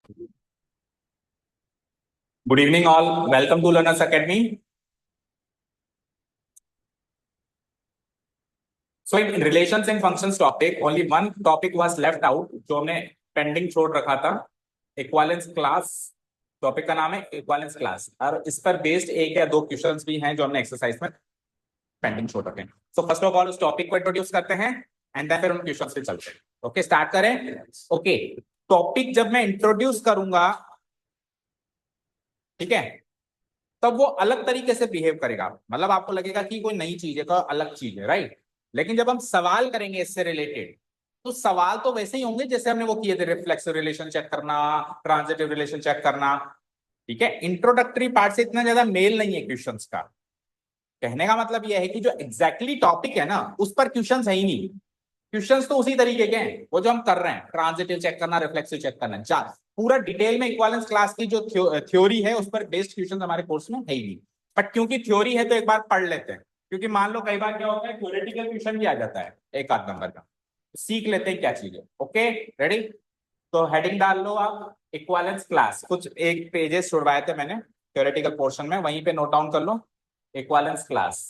Good evening, all. Welcome to Learners Academy. So, in relations and functions topic, only one topic was left out, जो हमने pending छोड़ रखा था. Equivalence class topic का नाम है इक्वालेंस क्लास, और इस पर बेस्ड एक या दो क्वेश्चंस भी हैं जो हमने एक्सरसाइज में पेंडिंग छोड़ रखे हैं. सो फर्स्ट ऑफ ऑल उस टॉपिक को इंट्रोड्यूस करते हैं एंड देन फिर उन क्वेश्चंस पे चलते हैं. ओके, स्टार्ट करें. ओके, टॉपिक जब मैं इंट्रोड्यूस करूंगा, ठीक है, तब वो अलग तरीके से बिहेव करेगा. मतलब आपको लगेगा कि कोई नई चीज है, कोई अलग चीज है, राइट. लेकिन जब हम सवाल करेंगे इससे रिलेटेड, तो सवाल तो वैसे ही होंगे जैसे हमने वो किए थे, रिफ्लेक्सिव रिलेशन चेक करना, ट्रांजिटिव रिलेशन चेक करना. ठीक है, इंट्रोडक्टरी पार्ट से इतना ज्यादा मेल नहीं है क्वेश्चंस का. कहने का मतलब यह है कि जो एग्जैक्टली टॉपिक है ना, उस पर क्वेश्चंस है ही नहीं. क्वेश्चंस तो उसी तरीके के हैं वो जो हम कर रहे हैं, ट्रांजिटिव चेक करना, रिफ्लेक्सिव चेक करना. पूरा डिटेल में इक्विवेलेंस क्लास की जो थ्योरी है उस पर बेस्ड क्वेश्चन हमारे कोर्स में है ही नहीं. बट क्योंकि थ्योरी है तो एक बार पढ़ लेते हैं, क्योंकि मान लो कई बार क्या होता है, थ्योरेटिकल क्वेश्चन भी आ जाता है एक आध नंबर का. सीख लेते हैं क्या चीज है. Okay, ready. तो हेडिंग डाल लो आप, इक्विवेलेंस क्लास. कुछ एक पेजेस छुड़वाए थे मैंने थ्योरेटिकल पोर्शन में, वहीं पे नोट डाउन कर लो. इक्विवेलेंस क्लास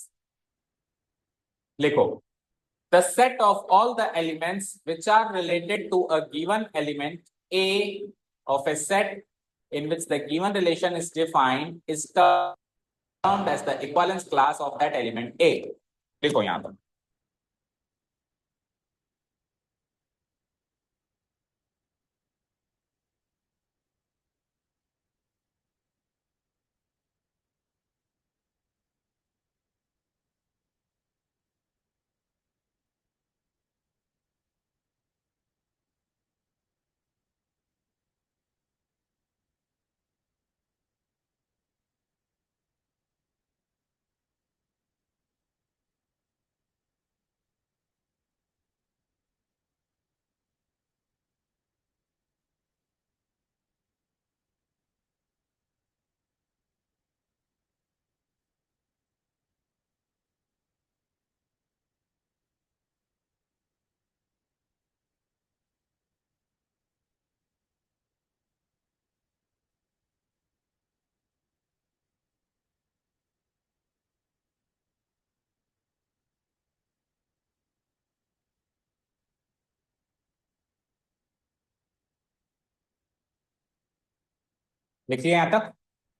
लिखो. The set of all the elements which are related to a given element A of a set in which the given relation is defined is termed as the equivalence class of that element A. देखो यहां पर लिखिए यहां तक.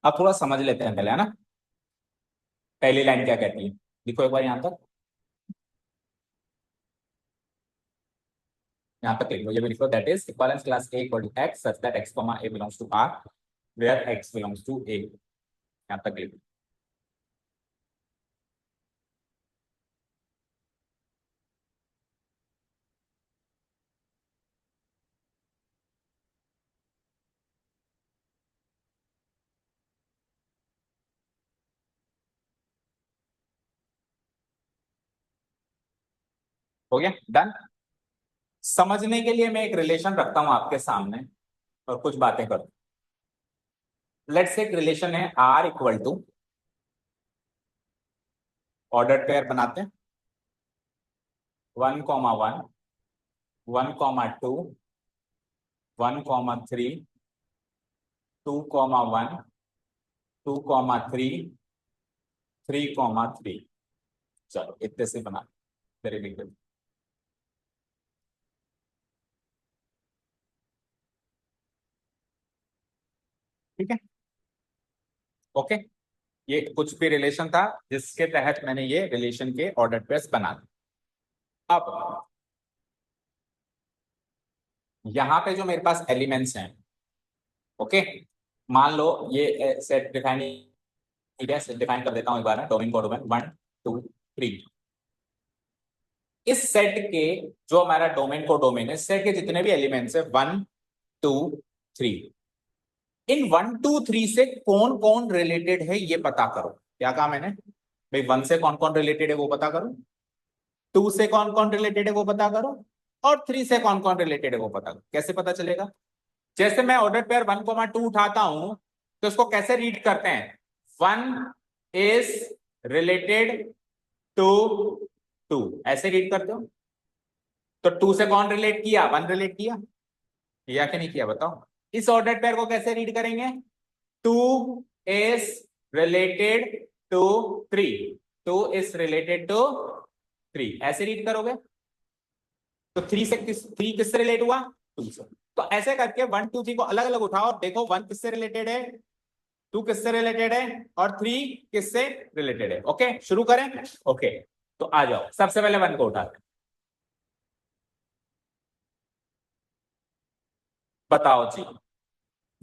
अब थोड़ा समझ लेते हैं पहले, है ना. पहली लाइन क्या कहती है, लिखो एक बार यहां तक. यहां तक लिखो, ये भी लिखो. That is equivalence class A equal to x such that x A belongs to R where x belongs to A. यहां तक लिखो. हो गया, डन. समझने के लिए मैं एक रिलेशन रखता हूं आपके सामने और कुछ बातें करता हूं. लेट्स से एक रिलेशन है R equal to, order pair बनाते हैं, 1,1, 1,2, 1,3, 2,1, 2,3, 3,3. चलो इतने से बना, वेरी बिग. ठीक है, ओके. ये कुछ भी रिलेशन था जिसके तहत मैंने ये रिलेशन के ऑर्डर पेयर्स बना दिए. अब यहां पे जो मेरे पास एलिमेंट्स हैं, ओके, मान लो ये सेट डिफाइन, ठीक है, सेट डिफाइन कर देता हूं एक बार, डोमेन को डोमेन 1 2 3. इस सेट के, जो हमारा डोमेन को डोमेन है, सेट के जितने भी एलिमेंट्स है 1 2 3, इन 1 2 3 से कौन कौन रिलेटेड है ये पता करो. क्या कहा मैंने भाई, 1 से कौन कौन रिलेटेड है वो पता करो, 2 से कौन कौन रिलेटेड है वो पता करो, और 3 से कौन कौन रिलेटेड है वो पता करो. कैसे पता चलेगा? जैसे मैं ऑर्डर पेयर 1,2 उठाता हूं तो इसको कैसे रीड करते हैं, 1 इज रिलेटेड टू 2, ऐसे रीड करते हो. तो 2 से कौन रिलेट किया, 1 रिलेट किया, या कि नहीं किया बताओ. इस ऑर्डर्ड पेयर को कैसे रीड करेंगे? 2 is related to 3, 2 is related to 3, ऐसे रीड करोगे। तो 3 किससे रिलेट हुआ? 2 से। तो ऐसे करके 1 2 3 को अलग अलग उठाओ और देखो 1 किससे रिलेटेड है, 2 किससे रिलेटेड है और 3 किससे रिलेटेड है। ओके, शुरू करें। ओके, तो आ जाओ, सबसे पहले 1 को उठाते हैं। बताओ जी,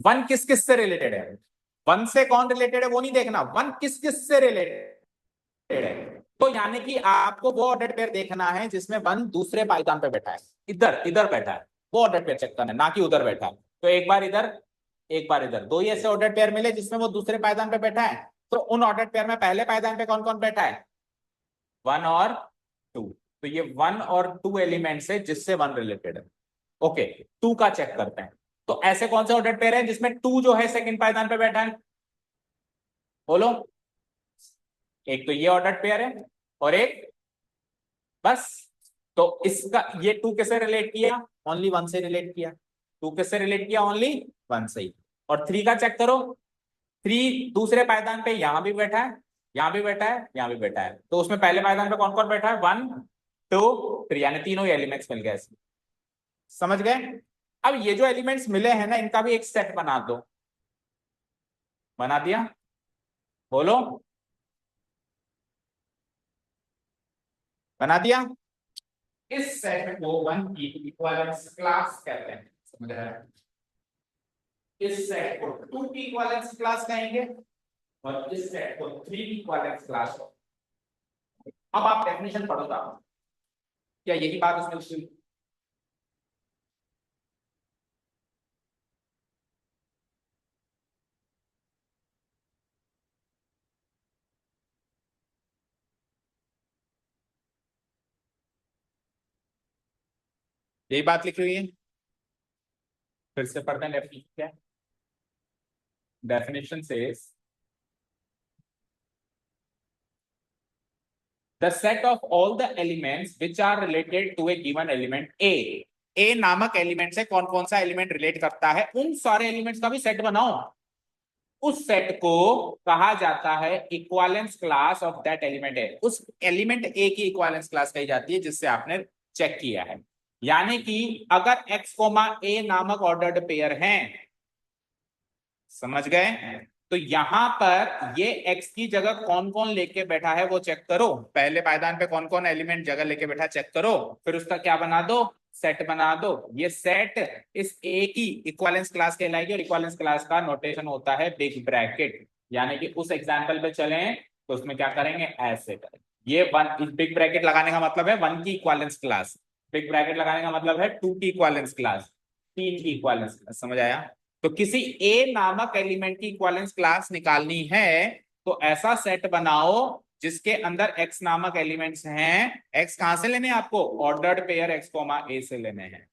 1 किस किस से रिलेटेड है? 1 से कौन रिलेटेड है वो नहीं देखना, 1 किस किस से रिलेटेड है। तो यानी कि आपको वो ऑर्डर पेयर देखना है जिसमें 1 दूसरे पायदान पे बैठा है, इधर इधर बैठा है, वो ऑर्डर पेयर चेक करना है, ना कि उधर बैठा है। तो एक बार इधर एक बार इधर, दो ही ऐसे ऑर्डर पेयर मिले जिसमें वो दूसरे पायदान पे बैठा है। तो उन ऑर्डर पेयर में पहले पायदान पे कौन कौन बैठा है? 1 और 2। तो ये 1 और 2 एलिमेंट्स है जिससे 1 रिलेटेड है। ओके, 2 का चेक करते हैं। तो ऐसे कौन से ऑर्डर पेयर है जिसमें 2 जो है सेकंड पायदान पे बैठा है? बोलो। एक तो ये ऑर्डर पेयर है और एक, बस। तो इसका ये 2 किससे रिलेट किया? ओनली 1 से रिलेट किया। 2 किससे रिलेट किया? ओनली 1 से ही। और 3 का चेक करो, 3 दूसरे पायदान पे यहां भी बैठा है, यहां भी बैठा है, यहां भी बैठा है। तो उसमें पहले पायदान पे कौन कौन बैठा है? 1 2 3, यानी तीनों ही एलिमेंट्स मिल गए। समझ गए? अब ये जो एलिमेंट्स मिले हैं ना, इनका भी एक सेट बना दो। बना दिया? बोलो। बना दिया? इस सेट को 1 की इक्विवेलेंस क्लास कहते हैं। समझ रहे हैं? इस सेट को 2 की इक्विवेलेंस क्लास कहेंगे और इस सेट को 3 की इक्विवेलेंस क्लास। अब आप डेफिनेशन पढ़ो था, क्या यही बात उसमें उसकी? यही बात लिखी हुई है। फिर से पढ़ते हैं डेफिनेशन क्या है। Definition says the set of all the elements which are related to a given element A नामक एलिमेंट से कौन कौन सा एलिमेंट रिलेट करता है, उन सारे एलिमेंट्स का भी सेट बनाओ। उस सेट को कहा जाता है equivalence class of that element A. उस एलिमेंट ए की इक्विवेलेंस क्लास कही जाती है जिससे आपने चेक किया है। यानी कि अगर x कोमा ए नामक ऑर्डर्ड पेयर है, समझ गए? तो यहां पर ये x की जगह कौन कौन लेके बैठा है वो चेक करो। पहले पायदान पे कौन कौन एलिमेंट जगह लेके बैठा चेक करो, फिर उसका क्या बना दो? सेट बना दो। ये सेट इस ए की इक्विवेलेंस क्लास कहलाएगी और इक्विवेलेंस क्लास का नोटेशन होता है बिग ब्रैकेट। यानी कि उस एग्जांपल पे चलें तो उसमें क्या करेंगे? ऐसे करेंगे। ये 1 बिग ब्रैकेट लगाने का मतलब है 1 की इक्विवेलेंस क्लास, बिग ब्रैकेट लगाने का मतलब है 2 की इक्विवेलेंस क्लास, 3 की इक्विवेलेंस क्लास। समझ आया? तो किसी ए नामक एलिमेंट की इक्विवेलेंस क्लास निकालनी है तो ऐसा सेट बनाओ जिसके अंदर x नामक एलिमेंट्स हैं। x कहां से लेने हैं आपको? ऑर्डर्ड पेयर x कोमा ए से लेने हैं।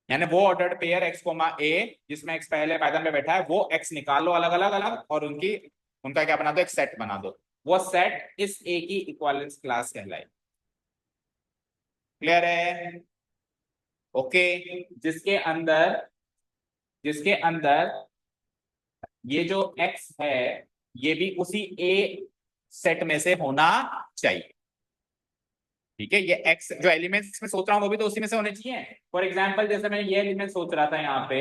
यानी वो ऑर्डर्ड पेयर x कोमा ए जिसमें x पहले पायदान में बैठा है, वो x निकालो अलग अलग अलग और उनका क्या बना दो? एक सेट बना दो। वो सेट इस a की इक्विवेलेंस क्लास कहलाए। क्लियर है? ओके। जिसके अंदर ये जो x है ये भी उसी ए सेट में से होना चाहिए। ठीक है, ये x जो एलिमेंट्स में सोच रहा हूं वो भी तो उसी में से होने चाहिए। फॉर एग्जांपल जैसे मैं ये एलिमेंट सोच रहा था यहाँ पे,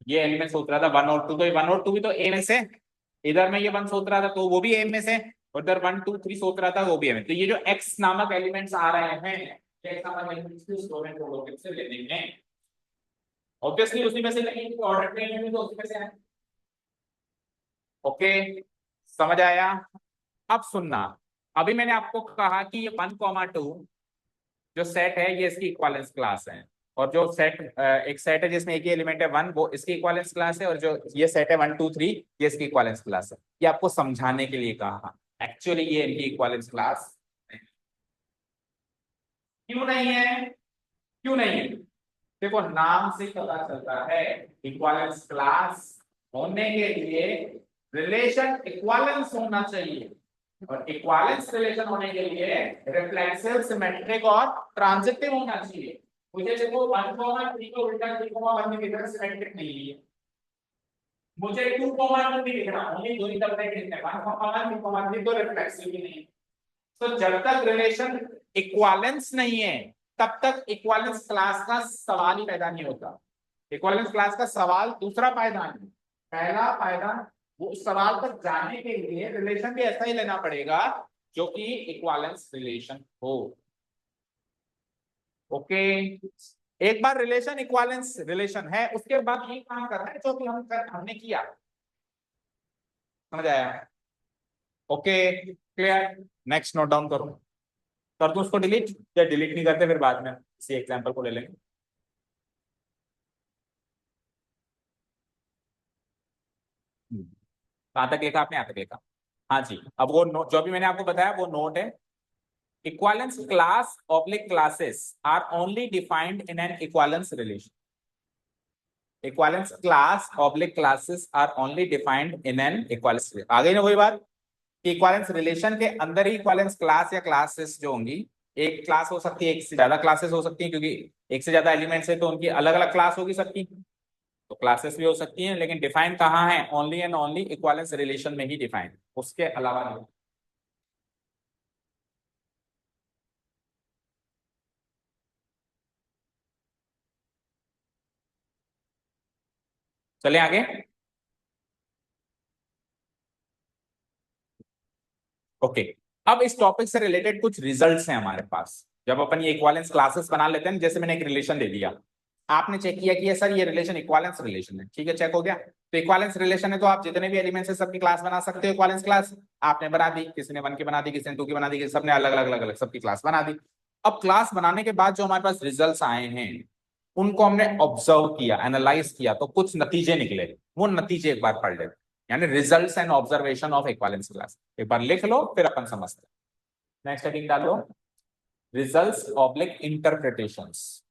ये एलिमेंट सोच रहा था 1 और 2, तो 1 और 2 भी तो ए में से। इधर मैं ये 1 सोच रहा था तो वो भी ए में से, और इधर 1 2 3 सोच रहा था वो भी ए में। तो ये जो x नामक एलिमेंट्स आ रहे हैं, x नामक एलिमेंट्स को स्टूडेंट को से ले लेंगे। ऑब्वियसली उसी में से लेंगे, ऑर्डर में तो उसी में से है। ओके, समझ आया? अब सुनना, अभी मैंने आपको कहा कि ये 1 2 जो सेट है ये इसकी इक्विवेलेंस क्लास है, और जो सेट एक सेट है जिसमें एक ही एलिमेंट है 1, वो इसकी इक्विवेलेंस क्लास है, और जो ये सेट है 1 2 3 ये इसकी इक्विवेलेंस क्लास है। ये आपको समझाने के लिए कहा, एक्चुअली ये इनकी इक्विवेलेंस क्लास क्यों नहीं है? क्यों नहीं है? देखो नाम से पता चलता है इक्विवेलेंस क्लास होने के लिए रिलेशन इक्विवेलेंस होना चाहिए, और इक्विवेलेंस रिलेशन होने के लिए रिफ्लेक्सिव, सिमेट्रिक और ट्रांजिटिव होना चाहिए। मुझे देखो 1 3 को उल्टा 3 1 में किधर सिमेट्रिक नहीं है, मुझे 2,2 नहीं दिख रहा, ओनली दो ही तरफ से कितने 1,1 2,3 तो रिफ्लेक्सिव ही नहीं। तो जब तक रिलेशन इक्वालेंस नहीं है तब तक इक्वालेंस क्लास का सवाल ही पैदा नहीं होता। इक्वालेंस क्लास का सवाल दूसरा पायदान है। पहला पायदान, वो उस सवाल पर जाने के लिए रिलेशन भी ऐसा ही लेना पड़ेगा जो कि इक्वालेंस रिलेशन हो। ओके, एक बार रिलेशन इक्वालेंस रिलेशन है उसके बाद ये काम करना है जो कि हमने किया। समझ आया? Okay, clear. Next note down करो। कर दो उसको डिलीट, या डिलीट नहीं करते फिर बाद में इसी एग्जांपल को ले लेंगे। कहां तक लिखा आपने? यहाँ तक लिखा। हाँ जी, अब वो नोट जो भी मैंने आपको बताया वो नोट है। Equivalence class oblique classes are only defined in an equivalence relation. Equivalence class oblique classes are only defined in an equivalence. आ गई ना वही बात, इक्वालेंस रिलेशन के अंदर ही इक्वालेंस क्लास या क्लासेस जो होंगी, एक क्लास हो सकती है, एक से ज्यादा क्लासेस हो सकती हैं, क्योंकि एक से ज्यादा एलिमेंट्स है तो उनकी अलग अलग क्लास होगी सबकी, तो क्लासेस भी हो सकती हैं, लेकिन डिफाइन कहाँ है? Only and only equivalence relation में ही डिफाइन, उसके अलावा नहीं। चले आगे। ओके, अब इस टॉपिक से रिलेटेड कुछ रिजल्ट्स हैं हमारे पास। जब अपन ये इक्वालेंस क्लासेस बना लेते हैं, जैसे मैंने एक रिलेशन दे दिया, आपने चेक किया कि ये सर ये रिलेशन इक्वालेंस रिलेशन है, ठीक है, चेक हो गया। तो इक्वालेंस रिलेशन है तो आप जितने भी एलिमेंट्स है सबकी क्लास बना सकते हो। इक्वालेंस क्लास आपने बना दी, किसी ने 1 की बना दी, किसी ने 2 की बना दी, सबने अलग अलग अलग अलग सबकी क्लास बना दी। अब क्लास बनाने के बाद जो हमारे पास रिजल्ट्स आए हैं उनको हमने ऑब्जर्व किया, एनालाइज किया, तो कुछ नतीजे निकले। वो नतीजे एक बार पढ़ लेते, यानी results and observation of equivalence class. एक बार लिख लो फिर अपन समझते हैं। नेक्स्ट हेडिंग डालो, रिजल्ट्स ऑब्लिक इंटरप्रिटेशंस।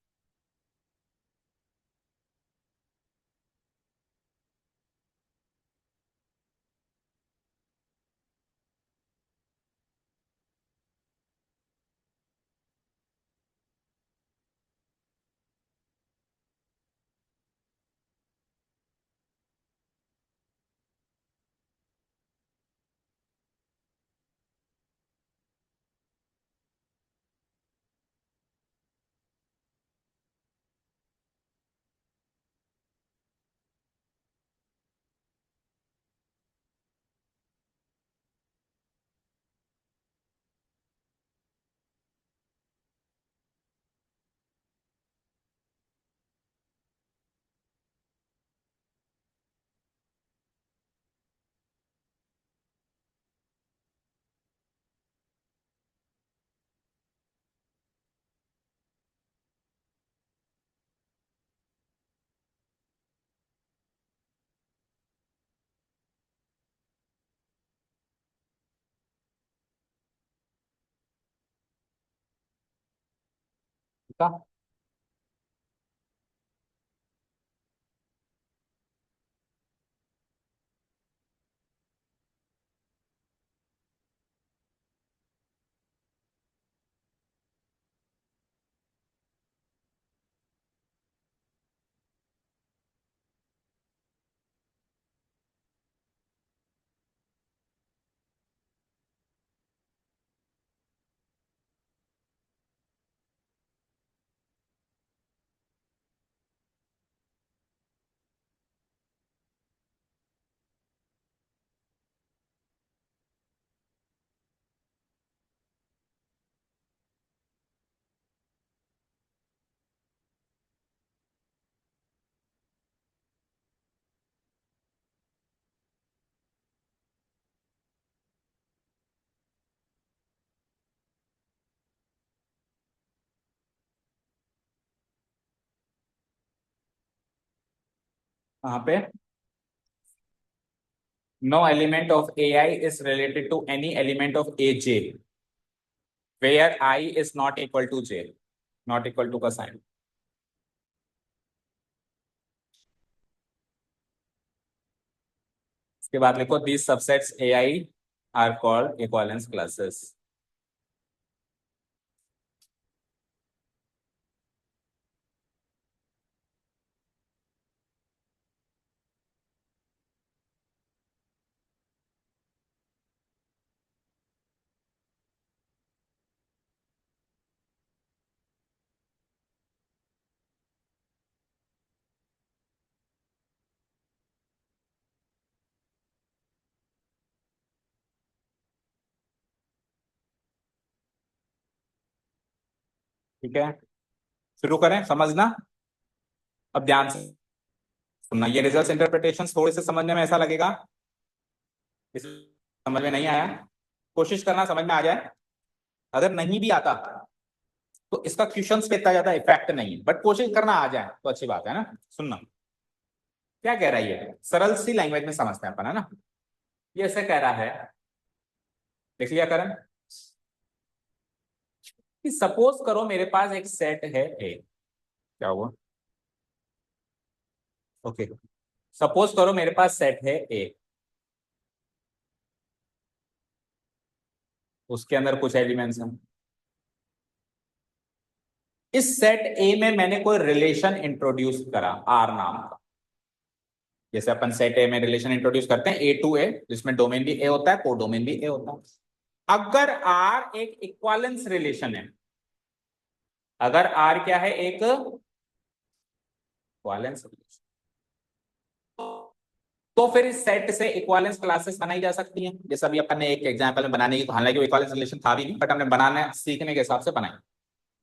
कहाँ पे? No element of AI is related to any element of AJ where I is not equal to J, not equal to का साइन। इसके बाद लिखो these subsets AI are called equivalence classes। ठीक है, शुरू करें समझना। अब ध्यान से सुनना, ये रिजल्ट इंटरप्रिटेशन थोड़े से समझने में ऐसा लगेगा इस समझ में नहीं आया, कोशिश करना समझ में आ जाए। अगर नहीं भी आता तो इसका क्वेश्चंस पे इतना ज्यादा इफेक्ट नहीं है, बट कोशिश करना आ जाए तो अच्छी बात है ना। सुनना क्या कह रहा है, ये सरल सी लैंग्वेज में समझते हैं अपन, है ना। ये ऐसे कह रहा है, देख लिया करण, कि सपोज करो मेरे पास एक सेट है ए। क्या हुआ, ओके, सपोज करो मेरे पास सेट है ए, उसके अंदर कुछ एलिमेंट्स हैं। इस सेट ए में मैंने कोई रिलेशन इंट्रोड्यूस करा आर नाम का। जैसे अपन सेट ए में रिलेशन इंट्रोड्यूस करते हैं ए टू ए, जिसमें डोमेन भी ए होता है, कोडोमेन भी ए होता है। अगर आर एक इक्वालेंस रिलेशन है, अगर आर क्या है, एक इक्वालेंस रिलेशन, तो फिर इस सेट से इक्वालेंस क्लासेस बनाई जा सकती हैं। जैसे अभी अपन ने एक एग्जांपल में बनाने की, हालांकि वो इक्वालेंस रिलेशन था भी नहीं, बट हमने बनाने सीखने के हिसाब से बनाई,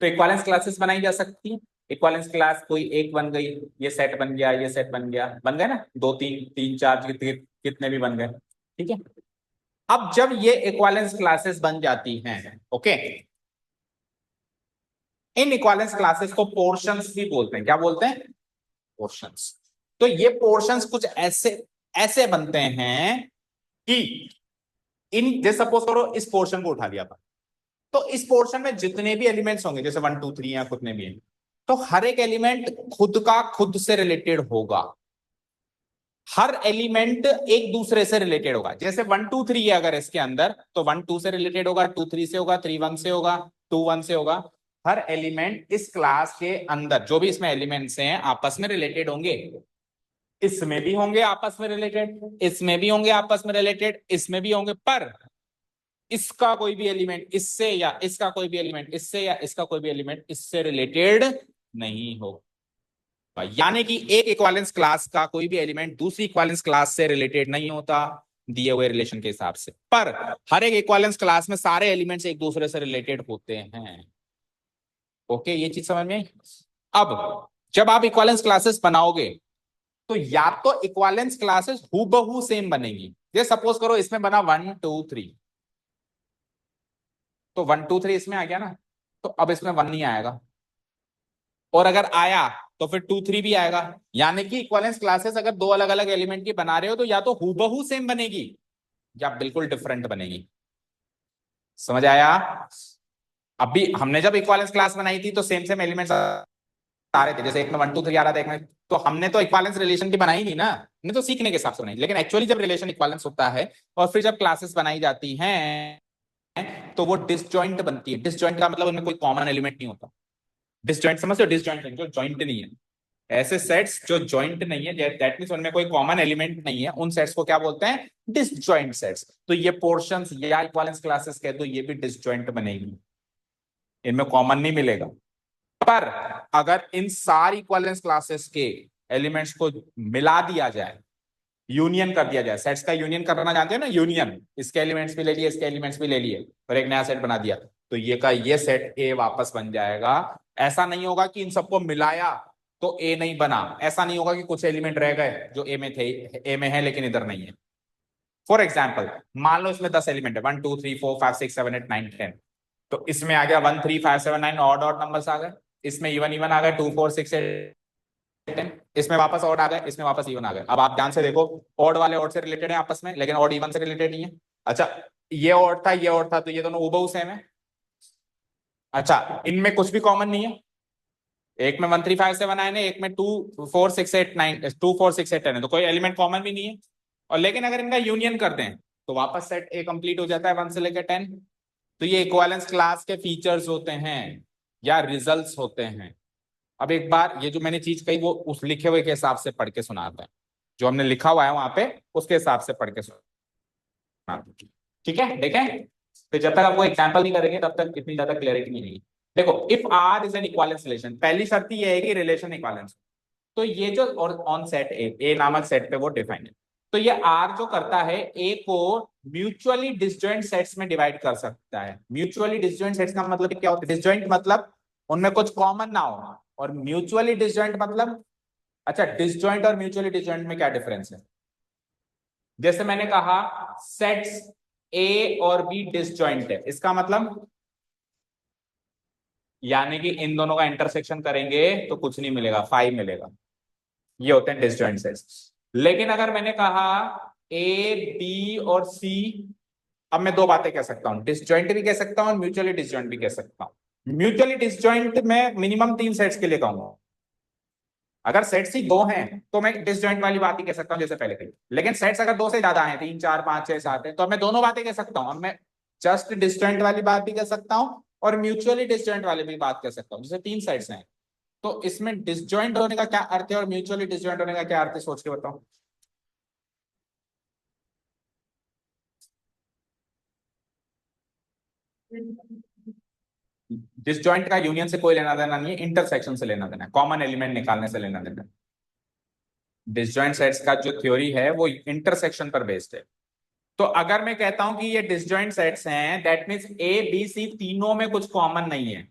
तो इक्वालेंस क्लासेस बनाई जा सकती है। इक्वालेंस क्लास कोई एक बन गई, ये सेट बन गया, ये सेट बन गया, बन गए ना, दो तीन तीन चार कितने भी बन गए, ठीक है। अब जब ये इक्वालेंस क्लासेस बन जाती हैं, ओके, इन इक्वालेंस क्लासेस को पोर्शंस भी बोलते हैं। क्या बोलते हैं, पोर्शंस। तो ये पोर्शंस कुछ ऐसे ऐसे बनते हैं कि इन, जैसे सपोज करो इस पोर्शन को उठा लिया था, तो इस पोर्शन में जितने भी एलिमेंट्स होंगे, जैसे 1 2 3 या कितने भी हैं, तो हर एक एलिमेंट खुद का खुद से रिलेटेड होगा। हर एलिमेंट एक दूसरे से रिलेटेड होगा। जैसे 1 2 3 है अगर इसके अंदर, तो 1 2 से रिलेटेड होगा, 2 3 से होगा, 3 1 से होगा, 2 1 से होगा। हर एलिमेंट इस क्लास के अंदर जो भी इसमें एलिमेंट्स हैं आपस में रिलेटेड होंगे। इसमें भी होंगे आपस में रिलेटेड, इसमें भी होंगे आपस में रिलेटेड, इसमें भी होंगे, पर इसका कोई भी एलिमेंट इससे, या इसका कोई भी एलिमेंट इससे, या इसका कोई भी एलिमेंट इससे रिलेटेड नहीं होगा। यानी कि एक इक्विवेलेंस क्लास का कोई भी एलिमेंट दूसरी इक्विवेलेंस क्लास से रिलेटेड नहीं होता दिए हुए रिलेशन के हिसाब से, पर हर एक इक्विवेलेंस क्लास में सारे एलिमेंट्स एक दूसरे से रिलेटेड होते हैं। ओके, ये चीज समझ में आई। अब जब आप इक्विवेलेंस क्लासेस बनाओगे, तो या तो इक्विवेलेंस क्लासेस हूबहू सेम बनेगी। जैसे सपोज करो इसमें बना 1 2 3, तो 1 2 3 इसमें आ गया ना, तो अब इसमें 1 नहीं आएगा, और अगर आया तो फिर 2 3 भी आएगा। यानी कि इक्विवेलेंस क्लासेस अगर दो अलग अलग एलिमेंट की बना रहे हो, तो या तो हूबहू सेम बनेगी या बिल्कुल डिफरेंट बनेगी। समझ आया। अभी हमने जब इक्विवेलेंस क्लास बनाई थी तो सेम सेम एलिमेंट्स आ रहे थे, जैसे एक में 1 2 3 आ रहा था, एक में, तो हमने तो इक्विवेलेंस रिलेशन की बनाई नहीं ना, हमने तो सीखने के हिसाब से बनाई। लेकिन एक्चुअली जब रिलेशन इक्विवेलेंस होता है और फिर जब क्लासेस बनाई जाती हैं, तो वो डिसजॉइंट बनती है। डिसजॉइंट का मतलब उनमें कोई कॉमन एलिमेंट नहीं होता। डिसजॉइंट समझते हो, डिसजॉइंट जो जॉइंट नहीं है, ऐसे सेट्स जो जॉइंट नहीं है, दैट मींस उनमें कोई कॉमन एलिमेंट नहीं है, उन सेट्स को क्या बोलते हैं, डिसजॉइंट सेट्स। तो ये पोर्शंस या इक्विवेलेंस क्लासेस कह दो, ये भी डिसजॉइंट बनेगी, इनमें कॉमन नहीं मिलेगा। पर अगर इन सारी इक्विवेलेंस क्लासेस के एलिमेंट्स को मिला दिया जाए, यूनियन कर दिया जाए, सेट्स का यूनियन करना जानते हो ना, यूनियन, इसके एलिमेंट्स भी ले लिए, इसके एलिमेंट्स भी ले लिए और एक नया सेट बना दिया, तो ये का ये सेट ए वापस बन जाएगा। ऐसा नहीं होगा कि इन सबको मिलाया तो ए नहीं बना, ऐसा नहीं होगा कि कुछ एलिमेंट रह गए जो ए में थे, ए में है लेकिन इधर नहीं है। फॉर एग्जाम्पल, मान लो इसमें 10 एलिमेंट है, 1 2 3 4 5 6 7 8 9 10, तो इसमें आ गया 1 3 5 7 9 ऑड ऑड नंबर्स आ गए, इसमें इवन इवन आ गए 2 4 6 8, इसमें वापस ऑड आ गए, इसमें वापस इवन आ गए। अब आप ध्यान से देखो, ऑड वाले ऑड से रिलेटेड है आपस में, लेकिन ऑड इवन से रिलेटेड नहीं है। अच्छा, ये ऑड था, ये ऑड था, तो ये दोनों हूबहू सेम है। अच्छा, इनमें कुछ भी कॉमन नहीं है, एक में 1 3 5 7 9 है, एक में 2 4 6 8 9 2 4 6 8 10 है, तो कोई एलिमेंट कॉमन भी नहीं है। और लेकिन अगर इनका यूनियन कर दें तो वापस सेट ए कंप्लीट हो जाता है 1 से लेकर 10। तो ये इक्विवेलेंस क्लास के फीचर्स होते हैं या रिजल्ट्स होते हैं। अब एक बार ये जो मैंने चीज कही वो उस लिखे हुए के हिसाब से पढ़ के सुनाते हैं, जो हमने लिखा हुआ है वहां पे उसके हिसाब से पढ़ के सुनाते हैं। ठीक है, देखें, तो जब तक आपको एग्जांपल नहीं करेंगे तब तक इतनी ज्यादा क्लैरिटी नहीं है। देखो, if R is an equivalence relation, पहली शर्त ये है कि रिलेशन इक्विवेलेंस। तो ये जो और ऑन सेट ए नामक सेट पे वो डिफाइन है। तो ये आर जो करता है ए को म्यूचुअली डिसजॉइंट सेट्स में डिवाइड कर सकता है। म्यूचुअली डिसजॉइंट सेट्स का मतलब क्या होता है, डिसजॉइंट मतलब उनमें कुछ कॉमन ना हो। और म्यूचुअली डिसजॉइंट मतलब, अच्छा डिसजॉइंट और म्यूचुअली डिसजॉइंट में क्या डिफरेंस है? जैसे मैंने कहा सेट्स ए और बी डिसजॉइंट है, इसका मतलब यानी कि इन दोनों का इंटरसेक्शन करेंगे तो कुछ नहीं मिलेगा, 5 मिलेगा। ये होते हैं डिसजॉइंट सेट्स। लेकिन अगर मैंने कहा ए बी और सी, अब मैं दो बातें कह सकता हूं, डिसजॉइंट भी कह सकता हूं और म्यूचुअली डिसजॉइंट भी कह सकता हूं। म्यूचुअली डिसजॉइंट में मिनिमम 3 सेट्स के लिए कहूंगा। अगर सेट्स ही दो हैं तो मैं डिसजॉइंट वाली बात ही कह सकता हूं जैसे पहले कही। लेकिन सेट्स अगर दो से ज्यादा हैं, 3 4 5 6 7 है, तो मैं दोनों बातें कह सकता हूं। अब मैं जस्ट डिसजॉइंट वाली बात भी कह सकता हूं और म्यूचुअली डिसजॉइंट वाली भी बात कह सकता हूं, जैसे 3 सेट्स हैं। तो इसमें डिसजॉइंट होने का क्या अर्थ है और म्यूचुअली डिसजॉइंट होने का क्या अर्थ है, सोच के बताओ। डिसजॉइंट का यूनियन से कोई लेना देना नहीं है, इंटरसेक्शन से लेना देना है, कॉमन एलिमेंट निकालने से लेना देना है। डिसजॉइंट सेट्स का जो थ्योरी है वो इंटरसेक्शन पर बेस्ड है। तो अगर मैं कहता हूं कि ये डिसजॉइंट सेट्स हैं, that means A B C तीनों में कुछ कॉमन नहीं है।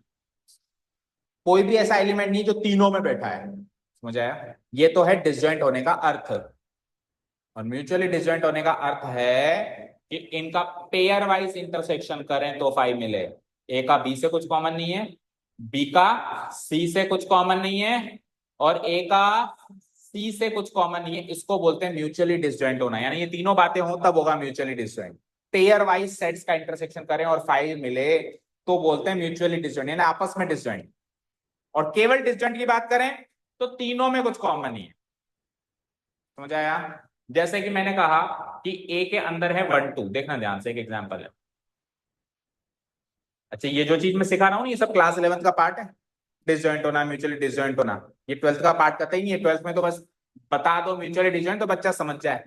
कोई भी ऐसा एलिमेंट नहीं जो तीनों में बैठा है। समझ आया? ये तो है डिसजॉइंट होने का अर्थ। और म्यूचुअली डिसजॉइंट होने का अर्थ है कि इनका पेयर वाइज इंटरसेक्शन करें तो 5 मिले। ए का बी से कुछ कॉमन नहीं है, बी का सी से कुछ कॉमन नहीं है, और ए का सी से कुछ कॉमन नहीं है। इसको बोलते हैं म्यूचुअली डिसजॉइंट होना, यानी ये तीनों बातें हो तब होगा mutually disjoint. Pair wise sets का इंटरसेक्शन करें और 5 मिले तो बोलते हैं म्यूचुअली डिसजॉइंट, यानी आपस में डिसजॉइंट। और केवल डिसजॉइंट की बात करें तो तीनों में कुछ कॉमन नहीं है। समझ आया? जैसे कि मैंने कहा कि ए के अंदर है 1 2, देखना ध्यान से, एक एग्जांपल है। अच्छा, ये जो चीज मैं सिखा रहा हूँ ये सब क्लास 11 का पार्ट है। डिसजॉइंट होना, म्यूचुअली डिसजॉइंट होना, ये 12th का पार्ट करता ही नहीं है। 12th में तो बस बता दो म्यूचुअली डिसजॉइंट तो बच्चा समझ जाए,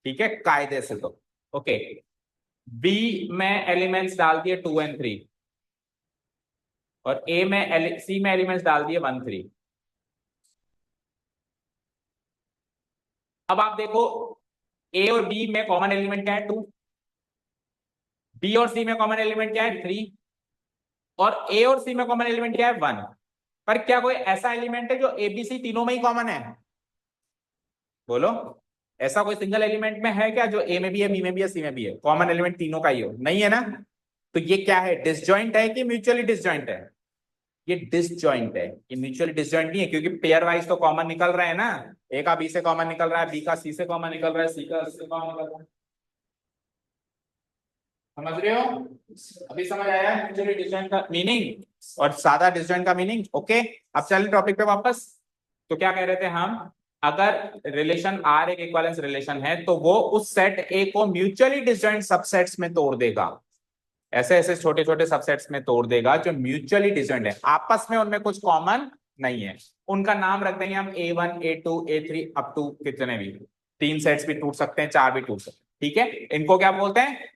ठीक है, कायदे से। तो ओके, बी में एलिमेंट्स डाल दिए 2 एंड 3, और ए में सी में एलिमेंट्स डाल दिए 1 3। अब आप देखो, ए और बी में कॉमन एलिमेंट क्या है? 2। बी और सी में कॉमन एलिमेंट क्या है? 3। और ए और सी में कॉमन एलिमेंट क्या है? 1। पर क्या कोई ऐसा एलिमेंट है जो ए बी सी तीनों में ही कॉमन है? बोलो, ऐसा कोई सिंगल एलिमेंट में है क्या जो ए में भी है, बी में भी है, सी में भी है, कॉमन एलिमेंट तीनों का ही हो? नहीं है ना। तो ये क्या है, डिसजॉइंट है कि म्यूचुअली डिसजॉइंट है? ये डिसजॉइंट है, ये म्यूचुअली डिसजॉइंट नहीं है, क्योंकि पेयर वाइज तो कॉमन निकल रहे हैं ना। ए का बी से कॉमन निकल रहा है, बी का सी से कॉमन निकल रहा है, सी का सी से कॉमन निकल रहा है। समझ रहे हो? अभी समझ आया म्यूचुअली डिसजॉइंट का मीनिंग और सादा डिसजॉइंट का मीनिंग? ओके, अब चलें टॉपिक पे वापस। तो क्या कह रहे थे हम? अगर रिलेशन आर एक इक्विवेलेंस रिलेशन है तो वो उस सेट ए को म्यूचुअली डिसजॉइंट सबसेट्स में तोड़ देगा। ऐसे ऐसे छोटे छोटे सबसेट्स में तोड़ देगा जो म्यूचुअली डिसजॉइंट है, आपस में उनमें कुछ कॉमन नहीं है। उनका नाम रख देंगे हम A1 A2 A3 up to कितने भी। 3 सेट्स भी टूट सकते हैं, 4 भी टूट सकते हैं, ठीक है। इनको क्या बोलते हैं?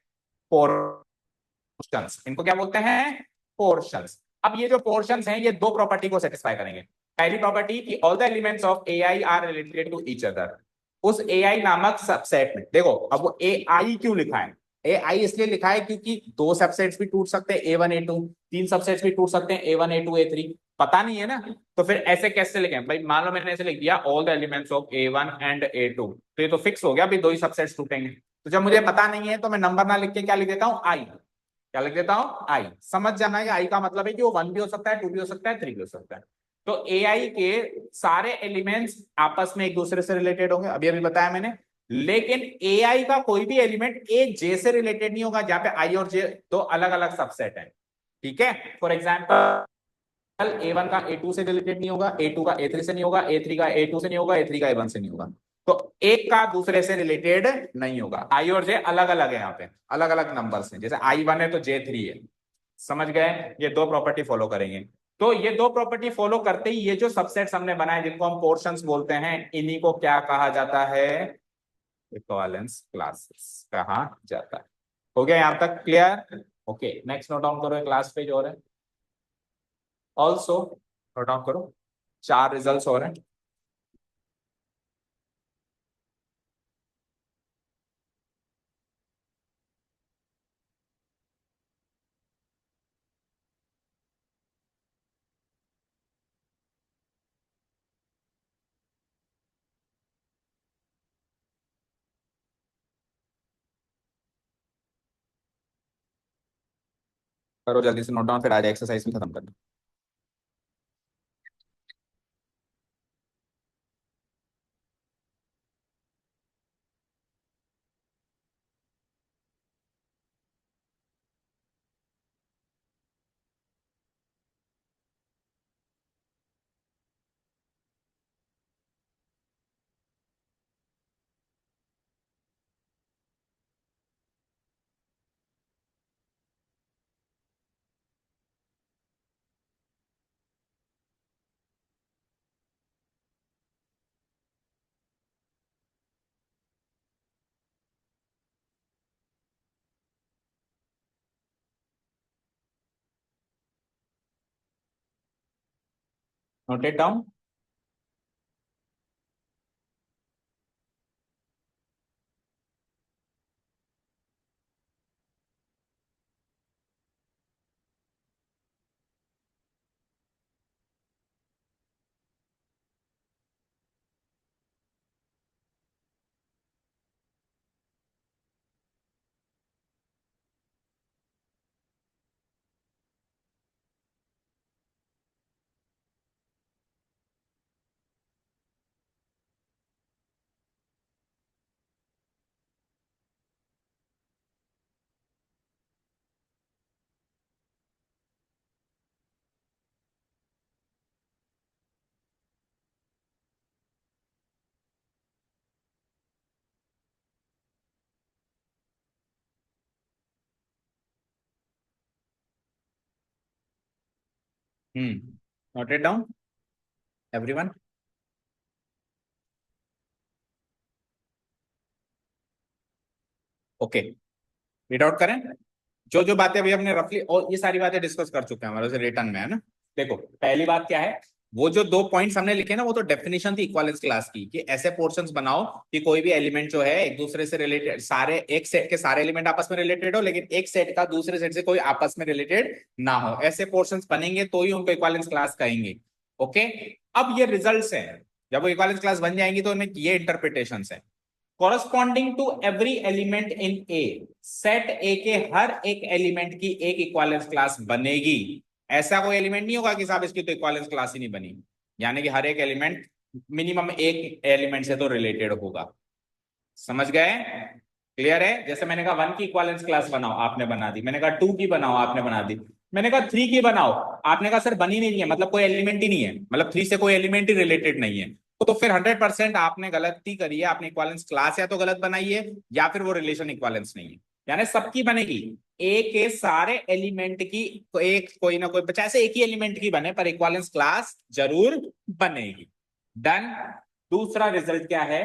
पोर्शंस। इनको क्या बोलते हैं? पोर्शंस। अब ये जो पोर्शंस हैं ये दो प्रॉपर्टी को सेटिस्फाई करेंगे। पहली प्रॉपर्टी कि all the elements of A I are related to each other. उस ए आई नामक सबसेट में देखो, अब वो ए आई क्यों लिखा है? ए आई इसलिए लिखा है क्योंकि दो सबसेट्स भी टूट सकते हैं, ए1 ए2, 3 सबसेट्स भी टूट सकते हैं, ए1 ए2 ए3। पता नहीं है ना, तो फिर ऐसे कैसे लिखें भाई? मान लो मैंने ऐसे लिख दिया all the elements of A1 and A2, तो ये तो फिक्स हो गया, अभी दो ही सबसेट्स टूटेंगे। तो जब मुझे पता नहीं है तो मैं नंबर ना लिख के क्या लिख देता हूं? आई। क्या लिख देता हूं? आई। समझ जाना है आई का मतलब है कि वो 1 भी हो सकता है, 2 भी हो सकता है, 3 भी हो सकता है। तो ए आई के सारे एलिमेंट्स आपस में एक दूसरे से रिलेटेड होंगे, अभी अभी बताया मैंने। लेकिन ए आई का कोई भी एलिमेंट ए जे से रिलेटेड नहीं होगा, जहां पे आई और जे दो अलग अलग सबसेट है, ठीक है। फॉर एग्जाम्पल, ए1 का ए2 से रिलेटेड नहीं होगा, ए2 का ए3 से नहीं होगा, ए3 का ए2 से नहीं होगा, ए3 का ए1 से नहीं होगा। तो एक का दूसरे से रिलेटेड नहीं होगा। आई और जे अलग अलग है, यहाँ पे अलग अलग नंबर्स हैं, जैसे आई1 है तो जे3 है। समझ गए? ये दो प्रॉपर्टी फॉलो करेंगे। तो ये दो प्रॉपर्टी फॉलो करते ही ये जो सबसेट्स हमने बनाए जिनको हम पोर्शंस बोलते हैं, इन्हीं को क्या कहा जाता है? इक्विवेलेंस क्लासेस कहा जाता है। हो गया यहां तक clear? Okay, next note down करो, क्लास पेज और है। ऑल्सो नोट डाउन करो, 4 रिजल्ट्स और हैं। करो जल्दी से नोट डाउन, फिर आज एक्सरसाइज भी खत्म करना। Note it down. Note it down everyone. Okay, read out करें। जो जो बातें अभी हमने रफली, और ये सारी बातें डिस्कस कर चुके हैं हमारे से रिटर्न में, है ना। देखो पहली बात क्या है, वो जो दो पॉइंट्स हमने लिखे ना, वो तो डेफिनेशन थी इक्विवेलेंस क्लास की, कि ऐसे पोर्शंस बनाओ कि कोई भी एलिमेंट जो है एक दूसरे से रिलेटेड, सारे एक सेट के सारे एलिमेंट आपस में रिलेटेड हो, लेकिन एक सेट का दूसरे सेट से कोई आपस में रिलेटेड ना हो। ऐसे पोर्शंस बनेंगे तो ही उनको इक्विवेलेंस क्लास कहेंगे। ओके, अब ये रिजल्ट्स हैं, जब वो इक्विवेलेंस क्लास बन जाएंगी तो उनमें ये इंटरप्रिटेशंस हैं। corresponding to every element in A, set A के हर एक एलिमेंट की एक इक्विवेलेंस क्लास बनेगी। ऐसा कोई एलिमेंट नहीं होगा कि साहब इसकी तो इक्विवेलेंस क्लास ही नहीं बनी, यानी कि हर एक एलिमेंट मिनिमम एक एलिमेंट से तो रिलेटेड होगा। समझ गए? क्लियर है? जैसे मैंने कहा 1 की इक्विवेलेंस क्लास बनाओ, आपने बना दी। मैंने कहा 2 की बनाओ, आपने बना दी। मैंने कहा 3 की बनाओ, आपने कहा सर बनी नहीं है, मतलब कोई एलिमेंट ही नहीं है, मतलब 3 से कोई एलिमेंट ही रिलेटेड नहीं है। तो फिर 100% आपने गलती करी है, आपने इक्विवेलेंस क्लास या तो गलत बनाई है, या फिर वो रिलेशन इक्विवेलेंस नहीं है। यानी सबकी बनेगी, ए के सारे एलिमेंट की, एक कोई ना कोई, चाहे से एक ही एलिमेंट की बने पर इक्विवेलेंस क्लास जरूर बनेगी। डन। दूसरा रिजल्ट क्या है,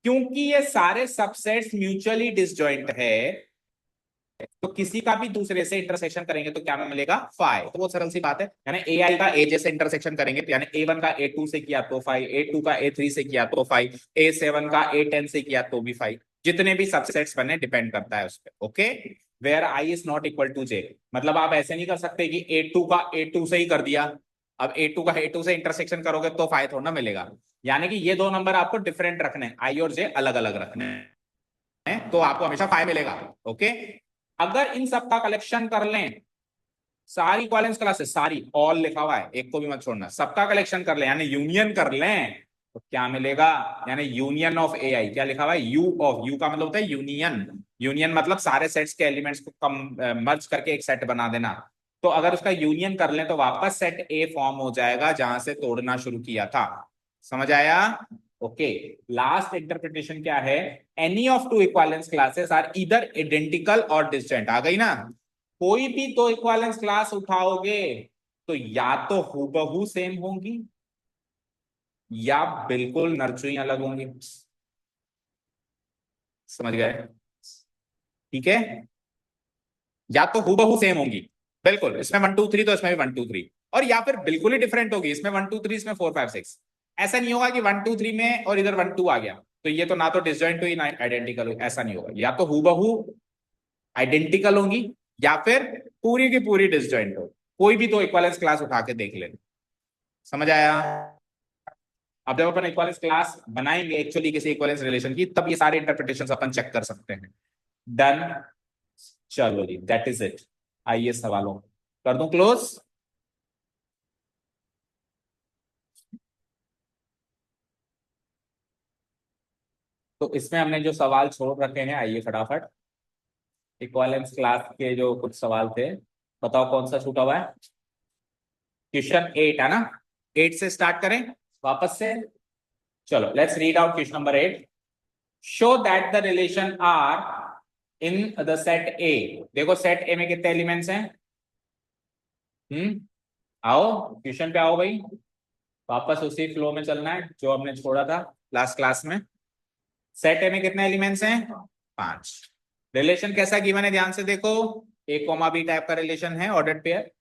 क्योंकि ये सारे सबसेट्स म्यूचुअली डिसजॉइंट है, तो किसी का भी दूसरे से इंटरसेक्शन करेंगे तो क्या मिलेगा? फाई। तो वो सरल सी बात है, यानी ए आई का ए जे से इंटरसेक्शन करेंगे तो यानी ए वन का ए टू से किया तो फाई, ए टू का ए थ्री से किया तो फाई, ए सेवन का ए टेन से किया तो भी फाई। जितने भी सबसेट्स बने डिपेंड करता है उस पर। Okay, where I is not equal to J, मतलब आप ऐसे नहीं कर सकते कि ए टू का ए टू से ही कर दिया, अब ए टू का ए टू से इंटरसेक्शन करोगे तो फाई थोड़ा ना मिलेगा। यानी कि ये दो नंबर आपको डिफरेंट रखने, आई और जे अलग अलग रखने हैं, तो आपको हमेशा फाई मिलेगा। ओके, अगर इन सब का कलेक्शन कर लें, सारी इक्विवेलेंस क्लासेस, सारी ऑल लिखा हुआ है, एक को भी मत छोड़ना, सबका कलेक्शन कर लें यानी यूनियन कर लें, तो क्या मिलेगा? यानी यूनियन ऑफ ए आई, क्या लिखा हुआ है? यू ऑफ, यू का मतलब होता है यूनियन, यूनियन मतलब सारे सेट्स के एलिमेंट्स को कम मर्ज करके एक सेट बना देना। तो अगर उसका यूनियन कर लें तो वापस सेट ए फॉर्म हो जाएगा जहां से तोड़ना शुरू किया था। समझ आया? ओके, लास्ट इंटरप्रिटेशन क्या है, any of two equivalence classes are either identical और डिस्टेंट। आ गई ना? कोई भी दो इक्विवेलेंस क्लास उठाओगे तो या तो हूबहू सेम होंगी, या बिल्कुल नरचुई अलग होंगी। समझ गए? ठीक है, या तो हूबहू सेम होंगी, बिल्कुल, इसमें 1 2 3 तो इसमें भी 1 2 3, और या फिर बिल्कुल ही डिफरेंट होगी, इसमें 1 2 3 इसमें 4 5 6। ऐसा नहीं होगा कि 1 2 3 में और इधर 1 2 आ गया तो ये तो ना तो डिसजॉइंट हुई ना आइडेंटिकल हुई, ऐसा नहीं होगा। या तो हूबहू आइडेंटिकल होंगी, या फिर पूरी की पूरी डिसजॉइंट हो। कोई भी दो इक्विवेलेंस क्लास उठा के देख लेना। समझ आया? अब जब अपन इक्विवेलेंस क्लास बनाएंगे एक्चुअली किसी इक्विवेलेंस रिलेशन की, तब ये सारे इंटरप्रिटेशंस अपन चेक कर सकते हैं। डन। चलो जी, दैट इज इट। आइए सवालों कर दूं क्लोज। तो इसमें हमने जो सवाल छोड़ रखे हैं, आइए फटाफट इक्विवेलेंस क्लास के जो कुछ सवाल थे, बताओ कौन सा छूटा हुआ है। क्वेश्चन 8 है ना, 8 से स्टार्ट करें वापस से। चलो let's read out question number 8। Show that the relation R in the set A. देखो सेट ए में कितने एलिमेंट्स हैं। आओ क्वेश्चन पे आओ भाई, वापस उसी फ्लो में चलना है जो हमने छोड़ा था लास्ट क्लास में। सेट ए में कितने एलिमेंट्स हैं, 5। रिलेशन कैसा गिवन है, ध्यान से देखो। ए कोमा बी टाइप का रिलेशन है, ऑर्डर्ड पेयर।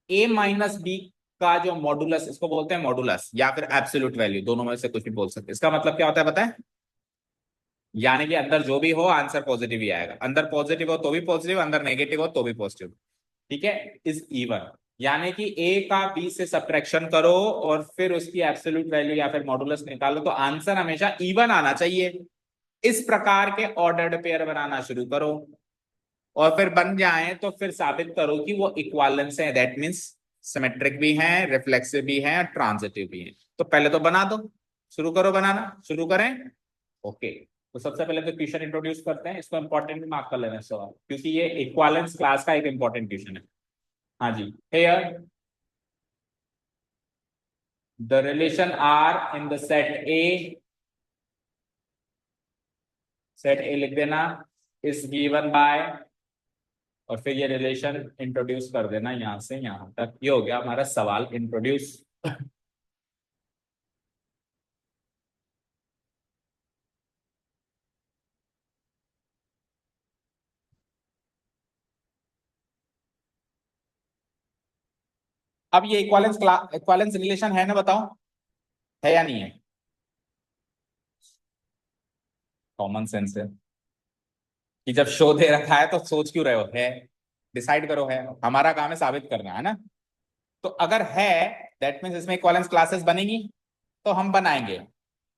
ए माइनस बी का जो मॉडुलस, इसको बोलते हैं मॉडुलस या फिर एब्सोल्यूट वैल्यू, दोनों में से कुछ भी बोल सकते हैं। इसका मतलब क्या होता है पता है, यानी कि अंदर जो भी हो आंसर पॉजिटिव ही आएगा। अंदर पॉजिटिव हो तो भी पॉजिटिव, अंदर नेगेटिव हो तो भी पॉजिटिव। ठीक है, इज इवन। यानी कि ए का बी से सब्ट्रैक्शन करो और फिर उसकी एब्सोल्यूट वैल्यू या फिर मॉडुलस निकालो, तो आंसर हमेशा इवन आना चाहिए। इस प्रकार के ऑर्डर्ड पेयर बनाना शुरू करो, और फिर बन जाए तो फिर साबित करो कि वो इक्वालेंस है। दैट मीन्स सिमेट्रिक भी हैं, रिफ्लेक्सिव भी हैं, ट्रांजिटिव भी हैं। तो पहले तो बना दो, शुरू करो बनाना, शुरू करें। ओके, तो सबसे पहले तो क्वेश्चन इंट्रोड्यूस करते हैं, इसको इंपॉर्टेंट मार्क कर लेना सवाल, क्योंकि ये इक्वालेंस क्लास का एक इंपॉर्टेंट क्वेश्चन है। हाँ जी, here the relation R in the set A, set A लिख देना, इज गिवन बाय, और फिर ये रिलेशन इंट्रोड्यूस कर देना यहां से यहां तक। ये हो गया हमारा सवाल इंट्रोड्यूस। अब ये इक्वालेंस इक्वालेंस रिलेशन है ना, बताओ है या नहीं है। कॉमन सेंस है कि जब शो दे रखा है तो सोच क्यों रहे हो, है डिसाइड करो, है हमारा काम है साबित करना, है ना। तो अगर है, दैट मीन्स इसमें इक्वालेंस क्लासेस बनेगी, तो हम बनाएंगे।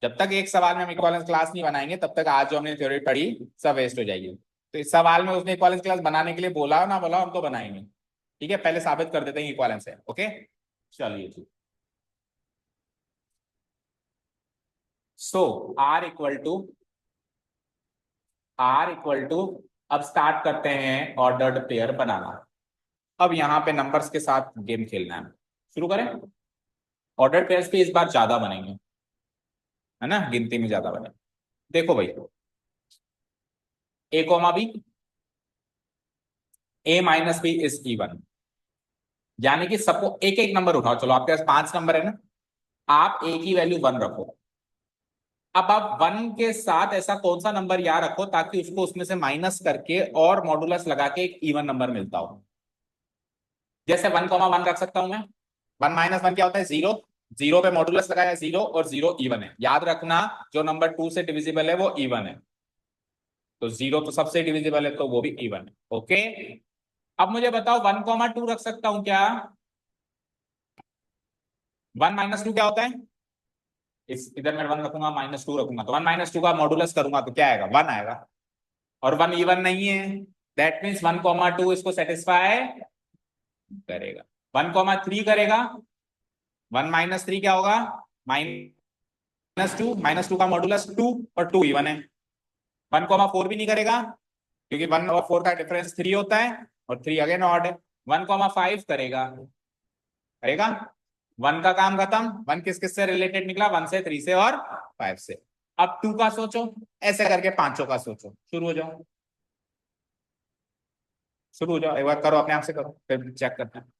जब तक एक सवाल में हम इक्वालेंस क्लास नहीं बनाएंगे तब तक आज जो हमने थ्योरी पढ़ी सब वेस्ट हो जाएगी। तो इस सवाल में उसने इक्वालेंस क्लास बनाने के लिए बोला ना बोला, हम तो बनाएंगे। ठीक है, पहले साबित कर देते हैं इक्वालेंस है। ओके, चलिए जी। सो आर इक्वल टू, अब स्टार्ट करते हैं ऑर्डर्ड पेयर बनाना। अब यहाँ पे नंबर्स के साथ गेम खेलना है, शुरू करें। ऑर्डर्ड पेयर्स पे इस बार ज्यादा बनेंगे, है ना, गिनती में ज्यादा बने। देखो भाई, A comma B, A minus B is even. यानी कि सबको एक एक नंबर उठाओ। चलो आपके पास 5 नंबर है ना, आप ए की वैल्यू 1 रखो। अब आप 1 के साथ ऐसा कौन सा नंबर याद रखो ताकि उसको उसमें से माइनस करके और मॉडुलस लगा के एक इवन नंबर मिलता हो। जैसे 1,1 रख सकता हूं मैं। 1 - 1 क्या होता है, 0। 0 पे मॉडुलस लगाया 0, और 0 इवन है, याद रखना। जो नंबर 2 से डिविजिबल है वो इवन है। तो 0 तो सबसे डिविजिबल है, तो वो भी इवन है। ओके, अब मुझे बताओ 1,2 रख सकता हूं क्या। 1 - 2 क्या होता है, इस इधर मैं 1 रखूंगा, -2 रखूंगा, तो 1 - 2 का मॉडुलस करूंगा तो क्या आएगा, 1 आएगा। और 1 इवन नहीं है, दैट मीन्स 1,2 इसको सेटिस्फाई करेगा। 1,3 करेगा। 1 - 3 क्या होगा, -2। -2 का मॉडुलस 2, और 2 इवन है। 1,4 भी नहीं करेगा, क्योंकि 1 और 4 का डिफरेंस 3 होता है, और 3 अगेन ऑड है। 1,5 करेगा, करेगा। 1 का काम खत्म। 1 किस किस से रिलेटेड निकला, 1 से, 3 से और 5 से। अब 2 का सोचो, ऐसे करके पांचों का सोचो, शुरू हो जाओ, शुरू हो जाओ, एक बार करो, अपने आप से करो, फिर चेक करते हैं।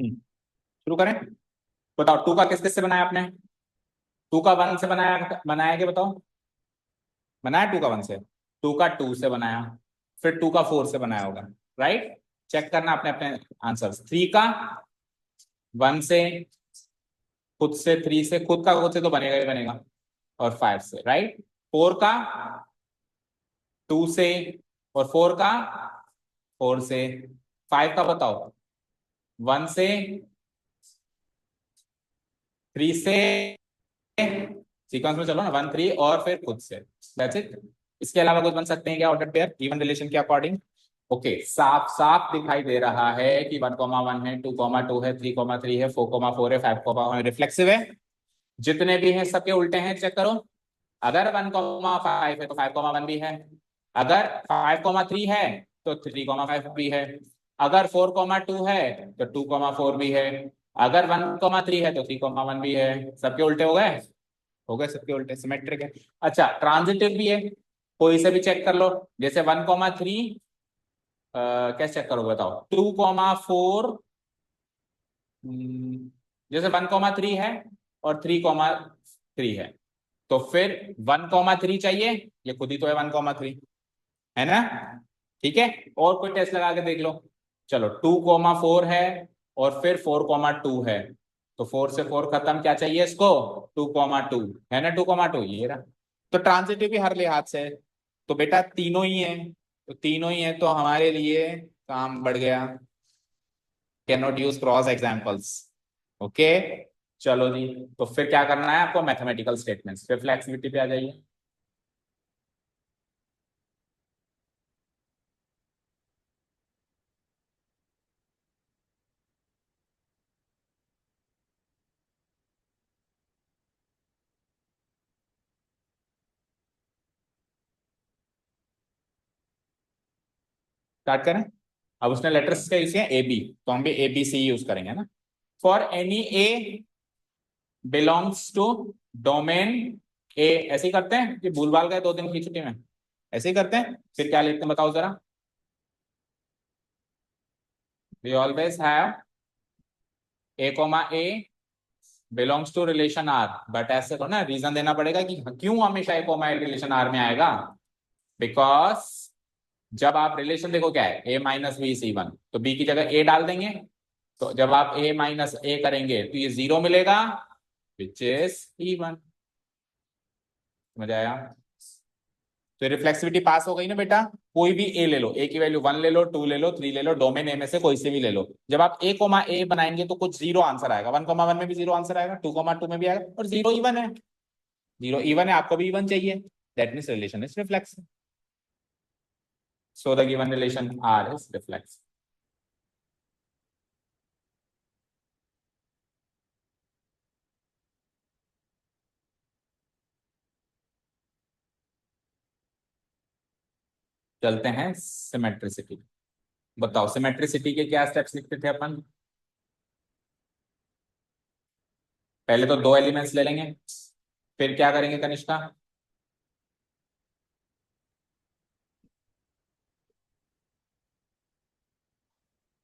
शुरू करें। बताओ टू का किस किस से बनाया आपने? टू का वन से बनाया बनाया क्या बताओ? बनाया टू का वन से? टू का टू से बनाया, फिर टू का फोर से बनाया होगा, राइट? चेक करना अपने अपने आंसर। थ्री का वन से, खुद से थ्री से, खुद का खुद से तो बनेगा ही बनेगा, और फाइव से, राइट? फोर का टू से, और फोर का फोर से। फाइव का बताओ वन से, थ्री से, सीक्वेंस में चलो ना, वन थ्री और फिर खुद से। That's it. इसके अलावा कुछ बन सकते हैं क्या ऑर्डर पेयर इवन रिलेशन के अकॉर्डिंग? ओके, साफ साफ दिखाई दे रहा है कि 1,1 है, 2,2 है, 3,3 है, 4,4 है, 5, रिफ्लेक्सिव है। जितने भी हैं सबके उल्टे हैं, चेक करो। अगर 1,5 है तो 5,1 भी है। अगर 5,3 है तो 3,5 भी है। अगर 4,2 है तो 2,4 भी है। अगर 1,3 है तो 3,1 भी है। सबके उल्टे हो गए? हो गए सबके उल्टे, सिमेट्रिक है। अच्छा, ट्रांजिटिव भी है, कोई से भी चेक कर लो। जैसे 1,3 कैसे चेक करोगे बताओ? 2,4, जैसे 1,3 है और 3,3 है, तो फिर 1,3 चाहिए, ये खुद ही तो है 1,3, है ना? ठीक है, और कोई टेस्ट लगा के देख लो। चलो 2,4 है और फिर 4,2 है, तो 4 से 4 खत्म, क्या चाहिए इसको? 2,2 है ना? 2,2 ये रहा। तो ट्रांजिटिव भी हर लिहाज से है। तो बेटा तीनों ही है, तो तीनों ही है, तो हमारे लिए काम बढ़ गया। Can not use cross examples. Okay, चलो जी। तो फिर क्या करना है आपको? मैथमेटिकल स्टेटमेंट्स, फिर फ्लेक्सिबिलिटी पे आ जाइए। स्टार्ट करें। अब उसने लेटर्स का यूज किया ए बी, तो हम भी ए बी सी यूज करेंगे ना। For any A belongs to domain A, ऐसे ही करते हैं कि भूल भाल गए 2 दिन की छुट्टी में? ऐसे ही करते हैं। फिर क्या लिखते हैं बताओ जरा? We always have A belongs to relation R. But ऐसे तो ना रीजन देना पड़ेगा कि क्यों हमेशा ए रिलेशन आर में आएगा। बिकॉज जब आप रिलेशन देखो क्या है, A-B C1, तो बी की जगह ए डाल देंगे। तो जब आप A-A करेंगे तो ये 0 मिलेगा, विच इज इवन। समझ आया? तो रिफ्लेक्सिविटी पास हो गई ना बेटा। कोई भी ए ले लो, ए की वैल्यू 1 ले लो, 2 ले लो, 3 ले लो, डोमेन ए में से कोई से भी ले लो। जब आप A, A बनाएंगे तो कुछ 0 आंसर आएगा। 1,1 में भी 0 आंसर आएगा, 2,2 में भी आएगा, और 0 इवन है। 0 इवन है, आपको भी इवन चाहिए। That means relation is reflexive. So the given relation R is reflexive. चलते हैं सिमेट्रिसिटी। बताओ सिमेट्रिसिटी के क्या स्टेप्स लिखते थे अपन? पहले तो 2 एलिमेंट्स ले लेंगे, फिर क्या करेंगे कनिष्का?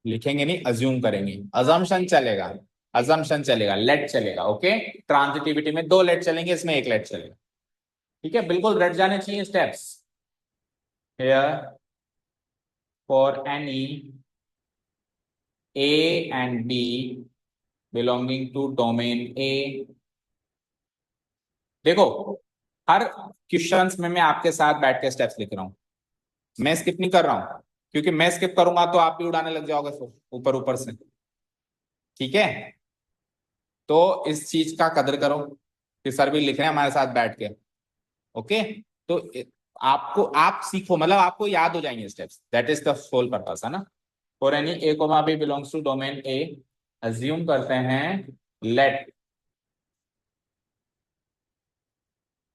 लिखेंगे नहीं, अज्यूम करेंगे। अजम्पशन चलेगा, अजम्पशन चलेगा, लेट चलेगा। ओके, ट्रांजिटिविटी में 2 लेट चलेंगे, इसमें 1 लेट चलेगा। ठीक है, बिल्कुल रट जाने चाहिए steps. Here for any A and B belonging to domain A. देखो, हर क्वेश्चंस में मैं आपके साथ बैठ के स्टेप्स लिख रहा हूं, मैं स्किप नहीं कर रहा हूं, क्योंकि मैं स्किप करूंगा तो आप भी उड़ाने लग जाओगे फिर ऊपर ऊपर से। ठीक है, तो इस चीज का कदर करो कि सर भी लिख रहे हैं हमारे साथ बैठ के। ओके, तो आपको, आप सीखो, मतलब आपको याद हो जाएंगे steps. That is the whole purpose, है ना? For any A comma B belongs to domain A, assume करते हैं let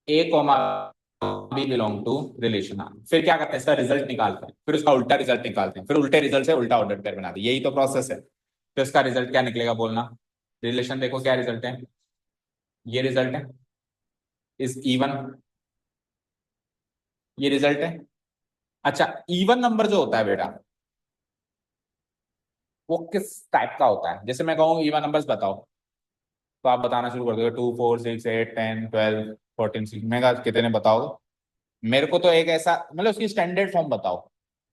A comma B belong to relation R. फिर क्या करते हैं? इसका रिजल्ट निकालते हैं, फिर उसका उल्टा रिजल्ट निकालते हैं, फिर उल्टे रिजल्ट से उल्टा ऑर्डर पेयर बनाते हैं। यही तो प्रोसेस है। तो इसका रिजल्ट क्या निकलेगा बोलना? रिलेशन देखो क्या रिजल्ट है, ये रिजल्ट है, इज इवन, ये रिजल्ट है। अच्छा, इवन नंबर जो होता है बेटा, वो किस टाइप का होता है। जैसे मैं कहूँ इवन नंबर्स बताओ, तो आप बताना शुरू कर दोगे 2 4 6 8 10 12 14 16, मैं कहा कितने बताओ। मेरे को तो एक ऐसा मतलब उसकी स्टैंडर्ड फॉर्म बताओ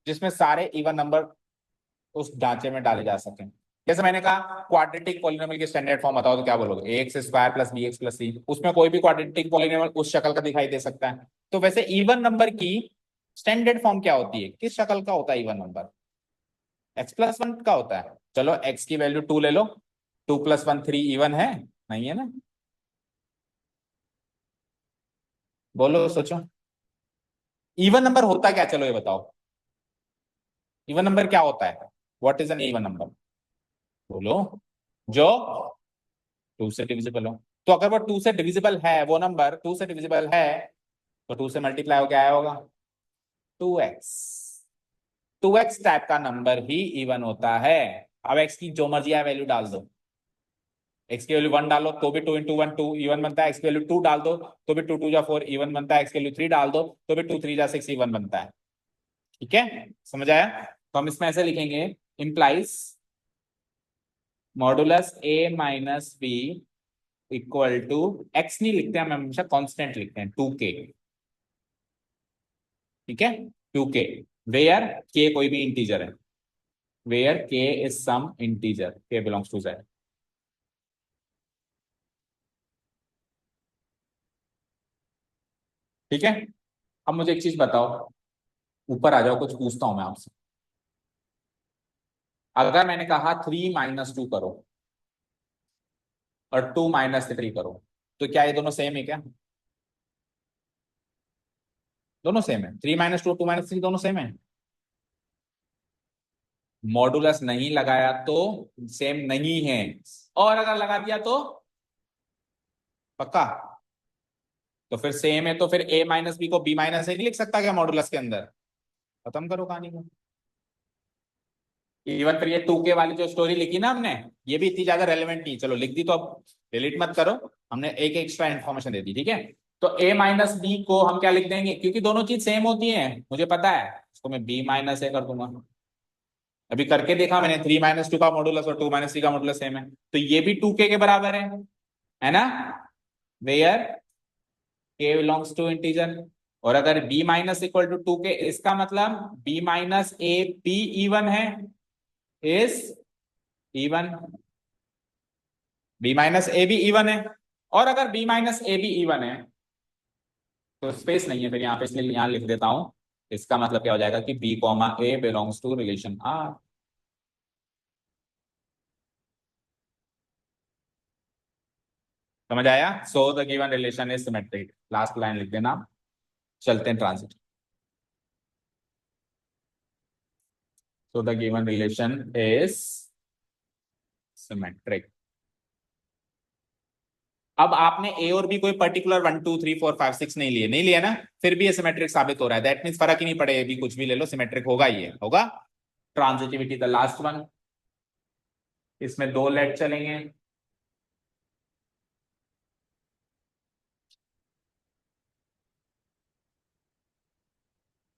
जिसमें सारे इवन नंबर उस ढांचे में डाले जा सकें। जैसे मैंने कहा क्वाड्रेटिक पॉलिनोमियल की स्टैंडर्ड फॉर्म बताओ, तो क्या बोलोगे, A X square plus B X plus C. उसमें कोई भी क्वाड्रेटिक पॉलिनोमियल उस शक्ल का दिखाई दे सकता है। तो वैसे इवन नंबर की स्टैंडर्ड फॉर्म क्या होती है, किस शक्ल का होता है इवन नंबर, x+1 का होता है। चलो x की वैल्यू 2 ले लो, 2 + 1 3 इवन है, नहीं है ना, बोलो सोचो। इवन नंबर होता क्या, चलो ये बताओ, इवन नंबर क्या होता है, what is an even number, बोलो। जो 2 से डिविजिबल हो। तो अगर वो 2 से डिविजिबल है, वो नंबर 2 से डिविजिबल है, तो 2 से मल्टीप्लाई हो क्या आया होगा, 2x। 2x टाइप का नंबर ही इवन होता है। अब x की जो मर्जी है वैल्यू डाल दो, x की वैल्यू 1 डालो तो भी 2 × 1 2 इवन बनता है, x की वैल्यू 2 डाल दो तो भी 2 2 जा 4 इवन बनता है, x की वैल्यू 3 डाल दो तो भी 2 3 जा 6 इवन बनता है। ठीक है, समझ आया। तो हम इसमें ऐसे लिखेंगे, implies modulus a minus B equal to, X नहीं लिखते हम हमेशा कांस्टेंट लिखते हैं, 2k। ठीक है, 2k वेयर k कोई भी इंटीजर है, where k is some integer, k belongs to z। ठीक है, अब मुझे एक चीज बताओ, ऊपर आ जाओ, कुछ पूछता हूं मैं आपसे। अगर मैंने कहा 3 - 2 करो और 2 - 3 करो, तो क्या ये दोनों सेम है क्या, दोनों सेम है, 3 - 2 2 - 3 दोनों सेम है। मॉडुलस नहीं लगाया तो सेम नहीं है, और अगर लगा दिया तो पक्का। तो फिर सेम है तो फिर a माइनस बी को b माइनस ए नहीं लिख सकता क्या मॉडुलस के अंदर, खत्म करो कहानी को। इवन फिर ये 2k वाली जो स्टोरी लिखी ना हमने, ये भी इतनी ज्यादा रेलेवेंट नहीं, चलो लिख दी तो अब डिलीट मत करो, हमने एक एक्स्ट्रा इन्फॉर्मेशन दे दी। ठीक है, तो a माइनस बी को हम क्या लिख देंगे, क्योंकि दोनों चीज सेम होती है मुझे पता है, इसको मैं b माइनस ए कर दूंगा। अभी करके देखा मैंने, 3 - 2 का मॉडुलस और 2 - 3 का मॉडुलस सेम है, तो ये भी 2k के बराबर है ना, where k belongs to integer. और अगर b minus equal to 2k, इसका मतलब b minus A be even है, इज इवन, b माइनस ए भी इवन है। और अगर b माइनस ए भी इवन है, तो स्पेस नहीं है फिर यहाँ पे, इसलिए यहाँ लिख देता हूं। इसका मतलब क्या हो जाएगा कि b comma A belongs to relation R. समझ आया, so the given relation is symmetric, last line लिख देना। चलते हैं transit. So the given relation is symmetric. अब आपने ए और बी कोई पर्टिकुलर 1 2 3 4 5 6 नहीं लिया ना, फिर भी ये सिमेट्रिक साबित हो रहा है, दैट मीन्स फर्क ही नहीं पड़े, ए बी कुछ भी ले लो सिमेट्रिक होगा ही, है होगा। ट्रांजिटिविटी द लास्ट वन, इसमें दो लेट चलेंगे।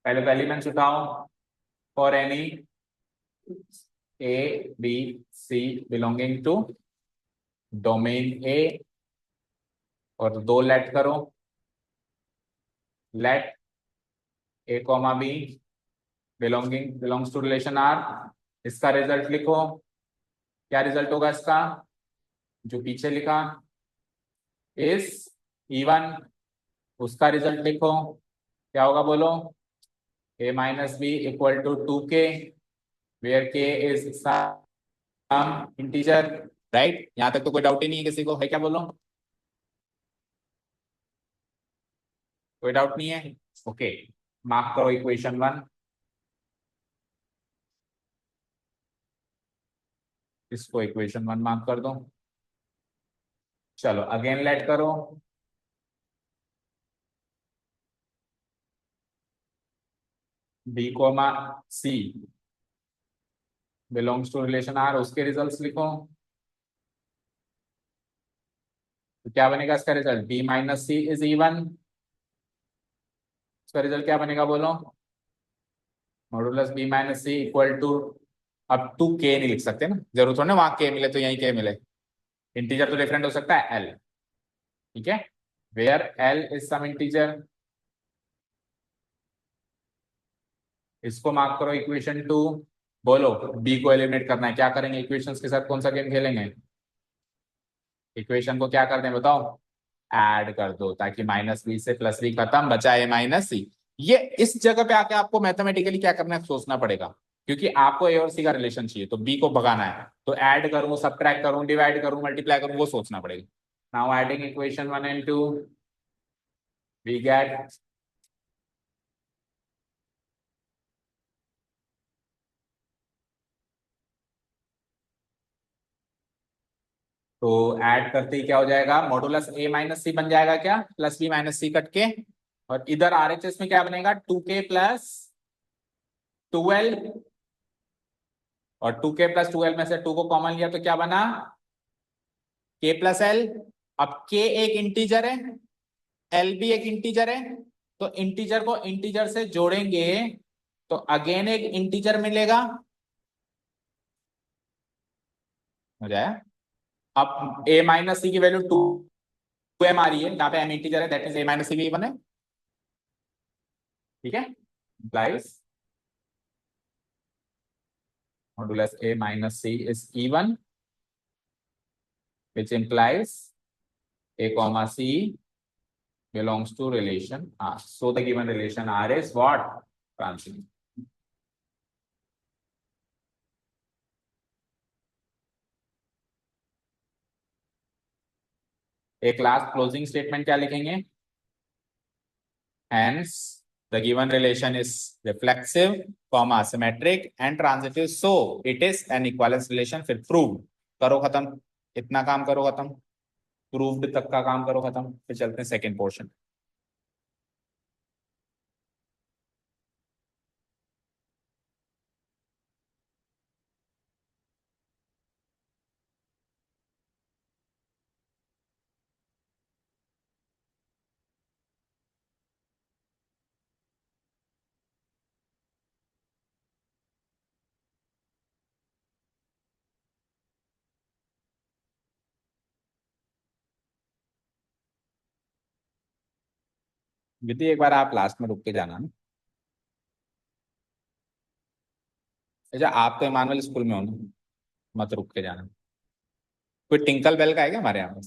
पहले तो एलिमेंट्स उठाओ, for any A B C belonging to domain A, और दो लेट करो, let A comma B belongs to relation R. इसका रिजल्ट लिखो, क्या रिजल्ट होगा इसका, जो पीछे लिखा इज इवन, उसका रिजल्ट लिखो, क्या होगा बोलो, a minus B equal to 2k, where k is some integer. Right, यहां तक तो कोई डाउट ही नहीं है किसी को, है क्या बोलो, कोई डाउट नहीं है। ओके, मार्क करो इक्वेशन 1, इसको इक्वेशन 1 मार्क कर दो। चलो अगेन लेट करो, B comma C belongs to relation R, उसके रिजल्ट्स लिखो। तो क्या बनेगा इसका result, B minus C is even, इसका रिजल्ट क्या बनेगा बोलो, modulus B minus C equal to अब टू के नहीं लिख सकते ना, जरूर थोड़ा ना वहां के मिले तो यहीं के मिले, इंटीजर तो डिफरेंट हो सकता है एल, ठीक है, where L is some integer, इसको मार्क करो इक्वेशन टू। बोलो बी को एलिमिनेट करना है, क्या करेंगे इक्वेशंस के साथ, कौन सा गेम खेलेंगे, इक्वेशन को क्या कर दें बताओ, ऐड कर दो, ताकि माइनस बी से प्लस बी खत्म, बचा ए माइनस सी। ये इस जगह पे आके आपको मैथमेटिकली क्या करना है सोचना पड़ेगा, क्योंकि आपको ए और सी का रिलेशन चाहिए, तो बी को भगाना है, तो ऐड करूं, सब्ट्रैक्ट करूं, डिवाइड करूं, मल्टीप्लाई करूं, वो सोचना पड़ेगा। Now adding equation 1 and 2, we get, तो ऐड करते ही क्या हो जाएगा, मॉडुलस ए माइनस सी बन जाएगा क्या, प्लस बी माइनस सी कट के, और इधर आरएचएस में क्या बनेगा, 2k प्लस 12, और 2k प्लस 12 में से 2 को कॉमन लिया तो क्या बना, k प्लस एल। अब k एक इंटीजर है, एल भी एक इंटीजर है, तो इंटीजर को इंटीजर से जोड़ेंगे तो अगेन एक इंटीजर मिलेगा, हो जाए। अब a माइनस सी की वैल्यू 2m आ रही है, यहाँ पे m इंटीजर है, that means a minus C भी इवन है, ठीक है, implies modulus a minus C is even, which implies a comma c belongs to relation R. So the given relation R is what? Transition. एक last closing statement क्या लिखेंगे, hence the given relation is reflexive, comma symmetric and transitive, so it is an equivalence relation, फिर proved करो खत्म, इतना काम करो खत्म, प्रूव्ड तक का काम करो खत्म, फिर चलते हैं सेकंड पोर्शन। विधि एक बार आप लास्ट में रुक के जाना ना, अच्छा आप तो इमानुअल स्कूल में हो ना, मत रुक के जाना। कोई टिंकल बेल का है क्या हमारे यहाँ पे,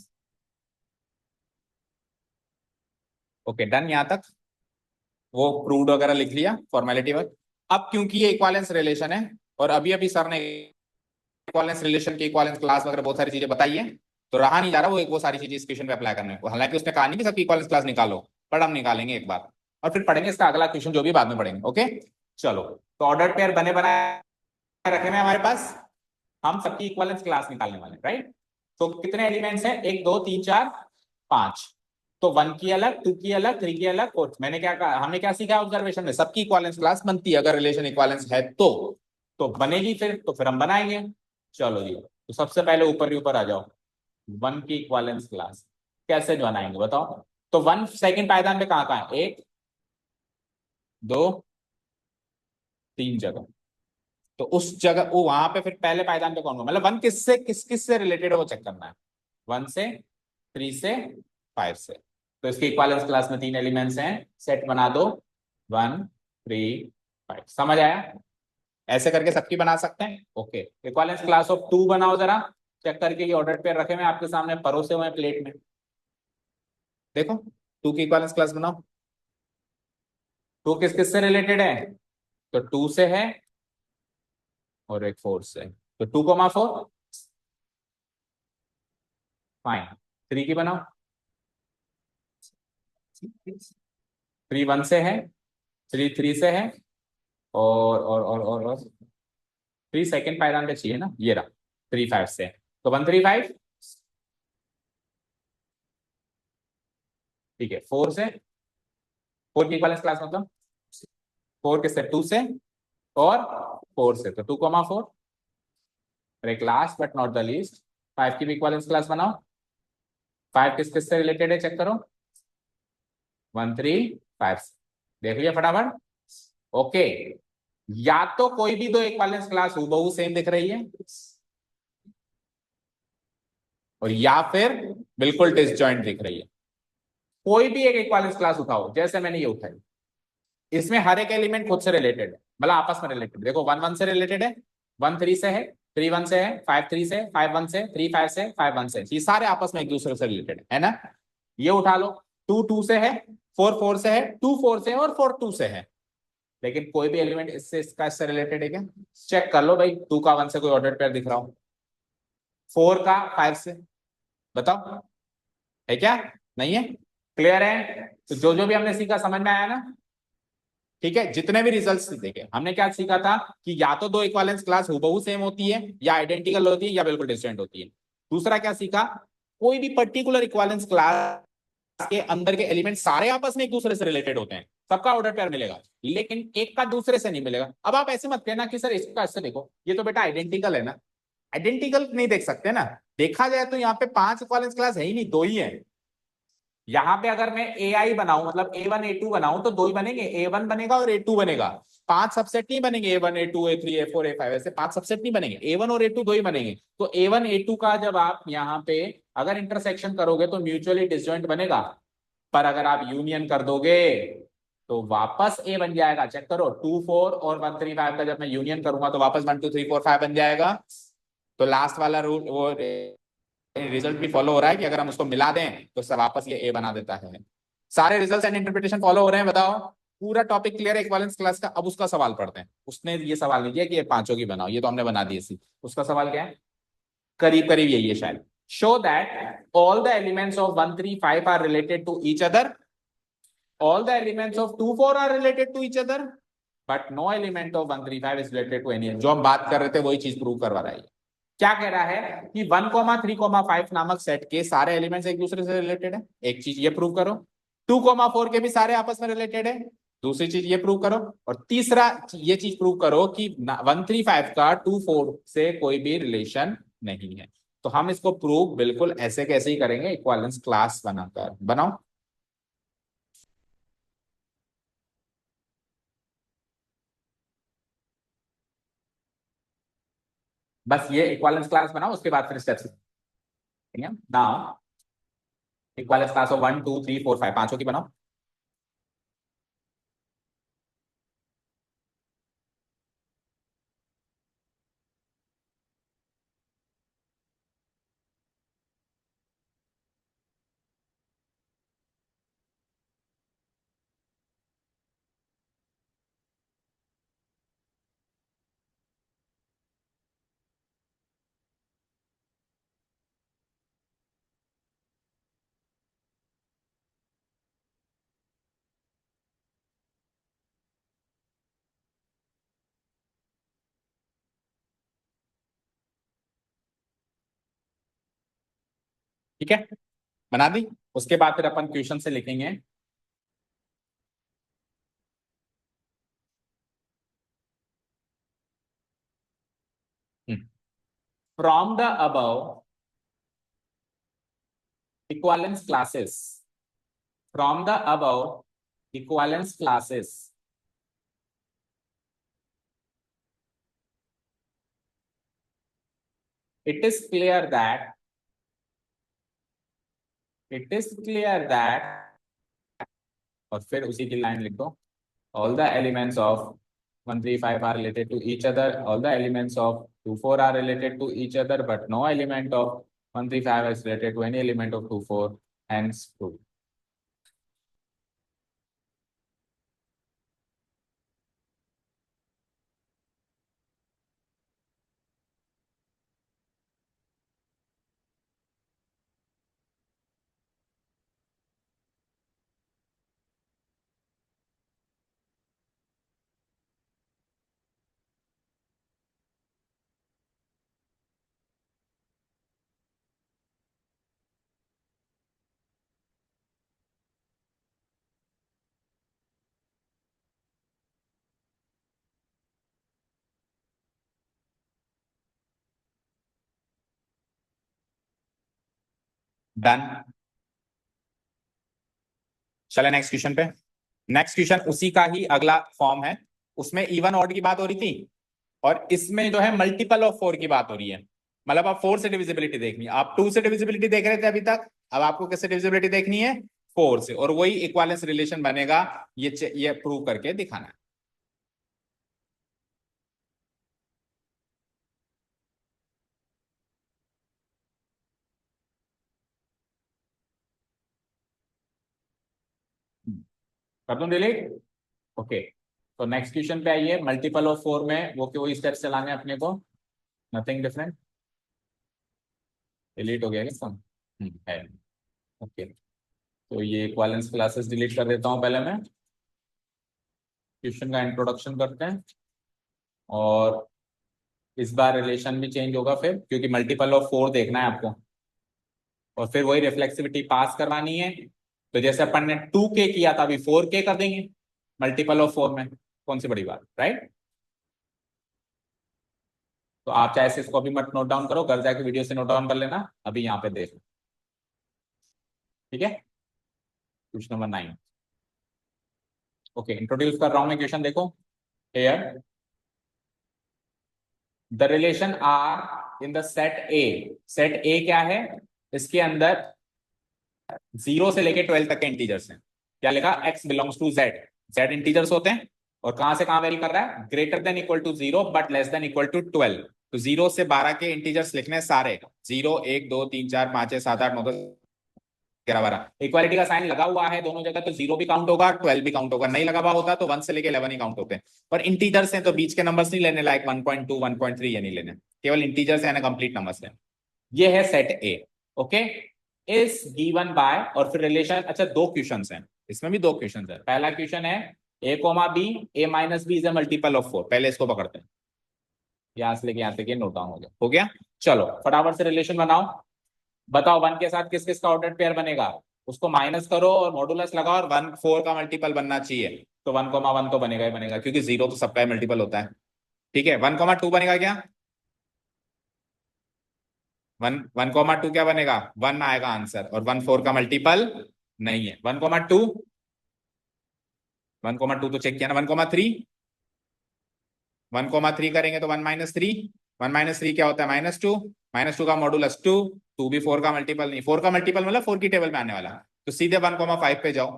ओके डन यहाँ तक, वो प्रूव्ड वगैरह लिख लिया फॉर्मेलिटी वर्क। अब क्योंकि ये इक्वालेंस रिलेशन है, और अभी अभी सर ने इक्वालेंस रिलेशन की इक्वालेंस क्लास वगैरह बहुत सारी चीजें बताई है, तो रहा नहीं जा रहा वो सारी चीजें इस क्वेश्चन पे अप्लाई करने को, हालांकि उसने कहा नहीं कि सबकी इक्वालेंस क्लास निकालो, पर हम निकालेंगे एक बार, और फिर पढ़ेंगे इसका अगला क्वेश्चन जो भी बाद में पढ़ेंगे, ओके। चलो, तो ऑर्डर पेयर बने बनाए रखे हैं हमारे पास, हम सबकी इक्वालेंस क्लास निकालने वाले, राइट। तो कितने एलिमेंट्स हैं, 1 2 3 4 5, तो 1 की अलग, 2 की अलग, 3 की अलग, और मैंने क्या कहा, हमने क्या सीखा ऑब्जर्वेशन में, सबकी इक्वालेंस क्लास बनती है अगर रिलेशन इक्वालेंस है तो बनेगी, फिर हम बनाएंगे। चलो जी, तो सबसे पहले ऊपर ही ऊपर आ जाओ, 1 की इक्वालेंस क्लास कैसे बनाएंगे बताओ। तो 1 सेकंड पायदान पे कहाँ कहाँ है, 1 2 3 जगह, तो उस जगह वो वहां पे फिर पहले पायदान पे कौन, मतलब 1 किससे किस किस से रिलेटेड है वो चेक करना है, 1 से, 3 से, 5 से। तो इसके इक्वालेंस क्लास में 3 एलिमेंट्स हैं, सेट बना दो, 1 3 5, समझ आया, ऐसे करके सबकी बना सकते हैं, ओके। इक्वालेंस क्लास ऑफ 2 बनाओ जरा, चेक करके, ये ऑर्डर पेयर रखे हुए आपके सामने परोसे हुए प्लेट में, देखो 2 की इक्वालेंस क्लास बनाओ। 2 किस किस से रिलेटेड है, तो 2 से है और एक 4 से, तो 2,4 फाइन। 3 की बनाओ, 3 1 से है, 3 3 से है, और 3 सेकंड पायदान पे चाहिए ना, ये रहा, 3 5 से है, तो 1 3 5, ठीक है। 4 से, 4 की इक्वलेंस क्लास मतलब 4 किससे, 2 से और 4 से, तो 2,4, और एक last but not the least 5 की भी इक्वलेंस क्लास बनाओ। 5 किस किस से रिलेटेड है चेक करो, 1 3 5 से, देख लिया फटाफट, ओके। या तो कोई भी दो इक्विवेलेंस क्लास हूबहू सेम दिख रही है, और या फिर बिल्कुल डिसजॉइंट दिख रही है। कोई भी एक इक्विवेलेंस क्लास उठाओ, जैसे मैंने ये उठाई, इसमें हर एक एलिमेंट खुद से रिलेटेड है, मतलब आपस में रिलेटेड। देखो 1 1 से रिलेटेड है, 1 3 से है, 3 1 से है, 5 3 से, 5 1 से, 3 5 से, 5 1 से, ये सारे आपस में एक दूसरे से रिलेटेड है ना। ये उठा लो, 2 2 से है, 4 4 से है, 2 4 से है, और 4 2 से है। लेकिन कोई भी एलिमेंट इससे रिलेटेड है क्या? चेक कर लो भाई, 2 का 1 से कोई ऑर्डर पेयर दिख रहा हो, 4 का 5 से, बताओ है क्या? नहीं है? क्लियर है? तो जो जो भी हमने सीखा समझ में आया ना? ठीक है, जितने भी रिजल्ट्स देखे हमने क्या सीखा था कि या तो दो इक्विवेलेंस क्लास हूबहू सेम होती है, या आइडेंटिकल होती है, या बिल्कुल डिफरेंट होती है। दूसरा क्या सीखा? कोई भी पर्टिकुलर इक्विवेलेंस क्लास के अंदर के एलिमेंट सारे आपस में एक दूसरे से रिलेटेड होते हैं, सबका ऑर्डर पेयर मिलेगा, लेकिन एक का दूसरे से नहीं मिलेगा। अब आप ऐसे मत कहना कि सर इसका ऐसे देखो, ये तो बेटा आइडेंटिकल है ना। आइडेंटिकल नहीं देख सकते ना, देखा जाए तो यहाँ पे 5 इक्विवेलेंस क्लास है ही नहीं, दो ही है। यहां पे अगर मैं ए आई बनाऊं, मतलब A1 A2 बनाऊं, तो दो ही बनेंगे, A1 बनेगा और A2 बनेगा। 5 सबसेट नहीं बनेंगे, A1 A2 A3 A4 A5, ऐसे 5 सबसेट नहीं बनेंगे, A1 और A2 दो ही बनेंगे। तो A1 A2 का जब आप यहाँ पे अगर इंटरसेक्शन करोगे तो म्यूचुअली डिसजॉइंट बनेगा, पर अगर आप यूनियन कर दोगे तो वापस ए बन जाएगा। चेक करो, 2 4 और 1 3 5 का जब मैं यूनियन करूंगा तो वापस 1 2 3 4 5 बन जाएगा। तो लास्ट वाला रूल वो रिजल्ट भी फॉलो हो रहा है कि अगर हम उसको मिला दें तो सब वापस ये ए बना देता है। सारे रिजल्ट्स एंड इंटरप्रिटेशन फॉलो हो रहे हैं? बताओ। पूरा टॉपिक क्लियर है इक्विवेलेंस क्लास का। अब उसका सवाल पढ़ते हैं। उसने ये सवाल नहीं दिया कि ये पांचों की बनाओ, ये तो हमने बना दी थी। उसका सवाल क्या है? करीब करीब यही है शायद। Show that all the elements of 1 3 5 are related to each other, all the elements of 2 4 are related to each other, but no element of 1 3 5 is related to any। जो हम बात कर रहे थे वही चीज प्रूव करवा रहा है। क्या कह रहा है कि 1 3 5 नामक सेट के सारे एलिमेंट्स एक दूसरे से रिलेटेड है, एक चीज ये प्रूव करो। 2 4 के भी सारे आपस में रिलेटेड है, दूसरी चीज ये प्रूव करो। और तीसरा ये चीज प्रूव करो कि 1 3 5 का 2 4 से कोई भी रिलेशन नहीं है। तो हम इसको प्रूव बिल्कुल ऐसे कैसे ही करेंगे, इक्विवेलेंस क्लास बनाकर। बनाओ। बस ये इक्विवेलेंस क्लास बनाओ, उसके बाद फिर steps now. Equivalence class of 1 2 3 4 5, पांचों की बनाओ। ठीक है, बना दी। उसके बाद फिर अपन क्वेश्चन से लिखेंगे। From the above equivalence classes, from the above equivalence classes, it is clear that it is clear that और फिर उसी की लाइन लिख दो। all the elements of 1 3 5 are related to each other, all the elements of 2 4 are related to each other, but no element of 1 3 5 is related to any element of 2 4, hence true। Done. चले next question पे। Next question उसी का ही अगला form है। उसमें even odd की बात हो रही थी, और इसमें जो है मल्टीपल ऑफ 4 की बात हो रही है। मतलब आप 4 से डिविजिबिलिटी देखनी है, आप 2 से डिविजिबिलिटी देख रहे थे अभी तक, अब आपको किससे डिविजिबिलिटी देखनी है? 4 से, और वही इक्वालेंस रिलेशन बनेगा, ये प्रूव करके दिखाना है। कर दूं डिलीट? ओके, तो नेक्स्ट क्वेश्चन पे आइए। मल्टीपल ऑफ 4 में वो वही स्टेप्स चलाने हैं अपने को, नथिंग डिफरेंट। डिलीट हो गया क्या सब? है। ओके, तो ये इक्वालेंस क्लासेस डिलीट कर देता हूं पहले मैं। क्वेश्चन का इंट्रोडक्शन करते हैं, और इस बार रिलेशन भी चेंज होगा फिर, क्योंकि मल्टीपल ऑफ 4 देखना है आपको, और फिर वही रिफ्लेक्सिविटी पास करवानी है। तो जैसे अपन ने 2K किया था, अभी 4K कर देंगे मल्टीपल ऑफ 4 में। कौन सी बड़ी बात, राइट? तो आप चाहे से इसको अभी मत नोट डाउन करो, घर जाके वीडियो से नोट डाउन कर लेना, अभी यहाँ पे देख। ठीक है, क्वेश्चन नंबर 9। ओके, इंट्रोड्यूस कर रहा हूं मैं क्वेश्चन, देखो। Here the relation R in the set A. Set A क्या है? इसके अंदर 0 से लेके 12 तक के इंटीजर्स हैं। क्या लिखा? x belongs to z। z integers होते हैं, और कहां से कहां वेरी कर रहा है? Greater than equal to 0 but less than equal to 12। तो 0 से 12 के इंटीजर्स लिखने हैं सारे, 0 1 2 3 4 5 6 7 8 9 10 11 12। इक्वालिटी का साइन लगा हुआ है दोनों जगह, तो 0 भी काउंट होगा, 12 भी काउंट होगा। नहीं लगा हुआ होता तो 1 से लेके 11 ही काउंट होते हैं। पर इंटीजर्स हैं तो बीच के नंबर्स नहीं लेने, लाइक 1.2 1.3 ये नहीं लेने, केवल इंटीजर्स है ना, कंप्लीट नंबर्स है। ये है सेट ए। ओके, इस गिवन बाय, और फिर रिलेशन। अच्छा, दो क्वेश्चंस हैं इसमें भी, दो क्वेश्चंस है। पहला क्वेश्चन है A comma B, A minus B is a multiple of 4। पहले इसको पकड़ते हैं, यहां से लेके यहां तक ये नोट डाउन हो गया। हो गया, चलो फटाफट से रिलेशन बनाओ। बताओ 1 के साथ किस किस का ऑर्डर पेयर बनेगा? उसको माइनस करो और मॉडुलस लगाओ, और 1 4 का मल्टीपल बनना चाहिए। तो 1,1 तो बनेगा ही बनेगा, क्योंकि 0 तो सबका मल्टीपल होता है। ठीक है, 1,2 बनेगा क्या? 1,2 क्या बनेगा? 1 आएगा आंसर, और 1 4 का मल्टीपल नहीं है। 1,2, 1,2 तो चेक किया ना। 1,3, 1,3 करेंगे तो 1 - 3। 1 - 3 क्या होता है? -2। -2 का मॉडुलस 2। 2 भी 4 का मल्टीपल नहीं। 4 का मल्टीपल मतलब 4 की टेबल में आने वाला, तो सीधे 1,5 पे जाओ,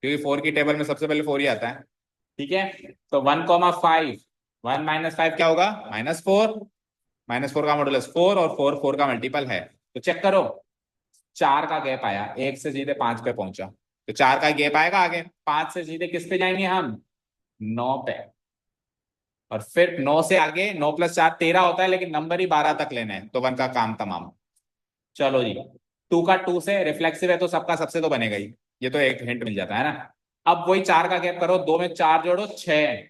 क्योंकि 4 की टेबल में सबसे पहले 4 ही आता है। ठीक है, तो 1,5, 1 - 5 क्या होगा? -4। -4 का मॉडुलस 4, और 4 4 का मल्टीपल है। तो चेक करो, 4 का गैप आया, 1 से सीधे 5 पे पहुंचा, तो 4 का गैप आएगा आगे। 5 से सीधे किस पे जाएंगे हम? 9 पे। और फिर 9 से आगे 9 + 4 13 होता है, लेकिन नंबर ही 12 तक लेने हैं, तो 1 का काम तमाम। चलो जी, 2 का 2 से रिफ्लेक्सिव है, तो सबका सबसे तो बनेगा ही। ये तो एक हिंट मिल जाता है ना। अब वही 4 का गैप करो, 2 में 4 जोड़ो 6,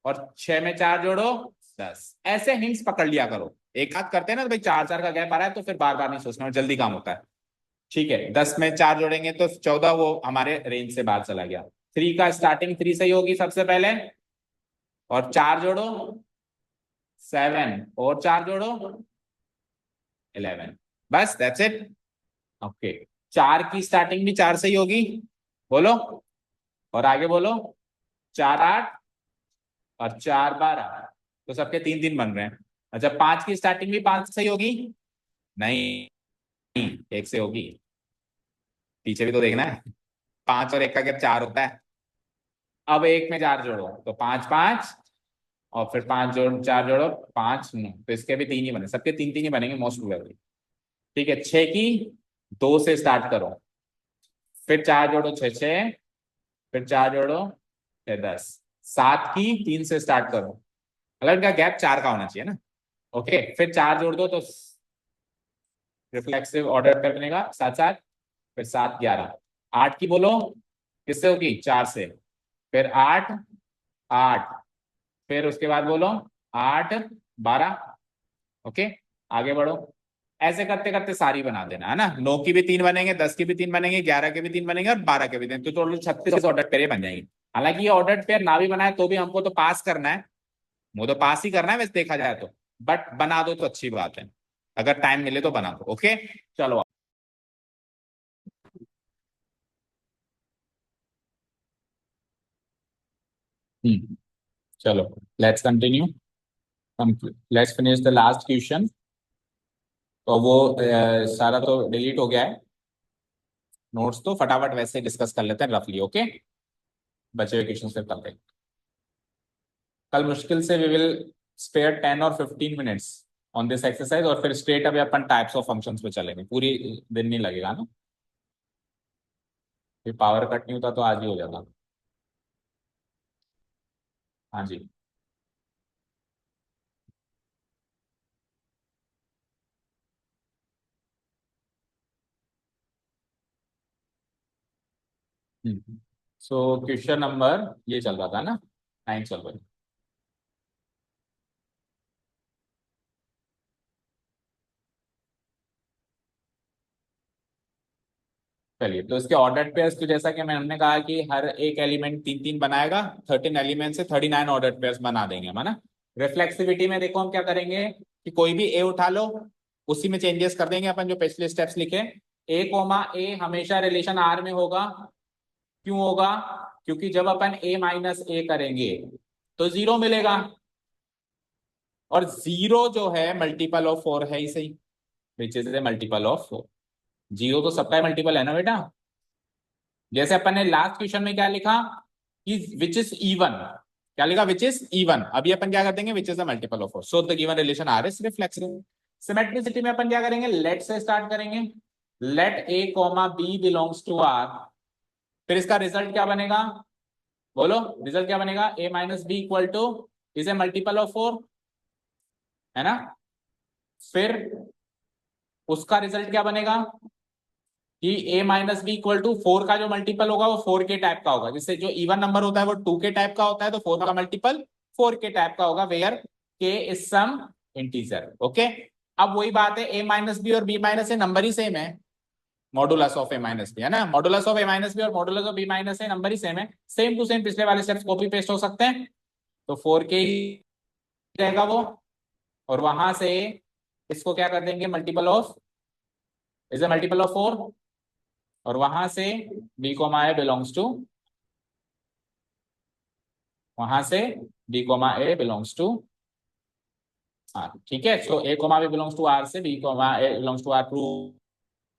और 6 में 4 जोड़ो 10। ऐसे हिंट्स पकड़ लिया करो। एक हाथ करते हैं ना, तो भाई 4 4 का गैप आ रहा है, तो फिर बार बार नहीं सोचना, और जल्दी काम होता है। ठीक है, 10 में 4 जोड़ेंगे तो 14, वो हमारे रेंज से बाहर चला गया। 3 का स्टार्टिंग 3 से ही होगी सबसे पहले, और 4 जोड़ो 7, और 4 जोड़ो 11। बस दैट्स इट। ओके, 4 की स्टार्टिंग भी 4 से ही होगी, बोलो, और आगे बोलो। 4 8, और 4 12, तो सबके 3 3 बन रहे हैं। अच्छा, 5 की स्टार्टिंग भी 5 से ही होगी? नहीं, 1 से होगी। पीछे भी तो देखना है। 5 और 1 का गैप 4 होता है। अब 1 में 4 जोड़ो तो 5 5, और फिर 5 जोड़ 4 जोड़ो 5 9, तो इसके भी 3 ही बने, सबके 3 3 ही बनेंगे मोस्ट प्रोबेबली। ठीक है, 6 की 2 से स्टार्ट करो, फिर 4 जोड़ो 6 6, फिर 4 जोड़ो 6 10। 7 की 3 से स्टार्ट करो, मतलब इनका गैप 4 का होना चाहिए ना। ओके, फिर 4 जोड़ दो तो रिफ्लेक्सिव ऑर्डर पे बनेगा 7 7, फिर 7 11। 8 की बोलो, किससे होगी? 4 से। फिर 8 8, फिर उसके बाद बोलो 8 12। ओके, आगे बढ़ो। ऐसे करते करते सारी बना देना है ना। 9 की भी 3 बनेंगे, 10 की भी 3 बनेंगे, 11 के भी 3 बनेंगे, और 12 के भी 3, तो टोटल 36 ऑर्डर पेयर बन जाएंगे। हालांकि ये ऑर्डर पेयर ना भी बनाए तो भी हमको तो पास करना है, वो तो पास ही करना है वैसे देखा जाए तो। बट बना दो तो अच्छी बात है, अगर टाइम मिले तो बना दो। ओके, चलो। हम्म चलो let's continue, let's finish the last question. तो वो सारा तो डिलीट हो गया है, नोट्स तो फटाफट वैसे डिस्कस कर लेते हैं रफली, ओके। बचे हुए क्वेश्चन से करते हैं कल, मुश्किल से वी विल स्पेयर 10 और 15 मिनट्स ऑन दिस एक्सरसाइज, और फिर straight away upon types of functions पे चलेंगे, पूरी दिन नहीं लगेगा ना, फिर पावर कट नहीं होता तो आज ही हो जाता। हाँ जी। सो क्वेश्चन नंबर ये चल रहा था ना, 9 चल रहा है। चलिए, तो इसके ऑर्डर पेयर्स तो जैसा कि मैंने कहा कि हर एक एलिमेंट तीन तीन बनाएगा, 13 एलिमेंट से 39 ऑर्डर पेयर्स बना देंगे हम, है ना। रिफ्लेक्सिविटी में देखो हम क्या करेंगे कि कोई भी ए उठा लो, उसी में चेंजेस कर देंगे अपन जो पिछले स्टेप्स लिखे। ए कोमा ए हमेशा रिलेशन आर में होगा। क्यों होगा? क्योंकि जब अपन ए माइनस ए करेंगे तो जीरो मिलेगा, और जीरो जो है मल्टीपल ऑफ फोर है ही सही, which is a multiple of four. Zero तो सबका मल्टीपल है ना बेटा। जैसे अपन ने लास्ट क्वेश्चन में क्या लिखा कि विच इज इवन, क्या लिखा? Which is even. अभी अपन क्या कर देंगे? Which is the multiple of four, so the given relation R is reflexive. Symmetricity में अपन क्या करेंगे? लेट से स्टार्ट करेंगे। Let A comma B belongs to R. फिर इसका रिजल्ट क्या बनेगा? बोलो, रिजल्ट क्या बनेगा? A minus B equal to is a multiple of four, है ना। फिर उसका रिजल्ट क्या बनेगा कि A minus B equal to four का जो मल्टीपल होगा वो फोर के टाइप का होगा। जिससे जो इवन नंबर होता है वो टू के टाइप का होता है, तो फोर का मल्टीपल फोर के टाइप का होगा, where K is some integer, okay. अब वही बात है, ए माइनस बी और बी माइनस ए नंबर ही सेम है, modulus of A minus B, है ना। Modulus of A minus B और modulus of B minus A number ही सेम है, सेम टू सेम पिछले वाले स्टेप्स कॉपी पेस्ट हो सकते हैं। तो फोर के ही रहेगा वो, और वहां से इसको क्या कर देंगे? Multiple of, is a multiple of four, और वहां से B comma A belongs to, वहां से B comma A belongs to R, ठीक है। So A comma B belongs to R से B comma A belongs to R prove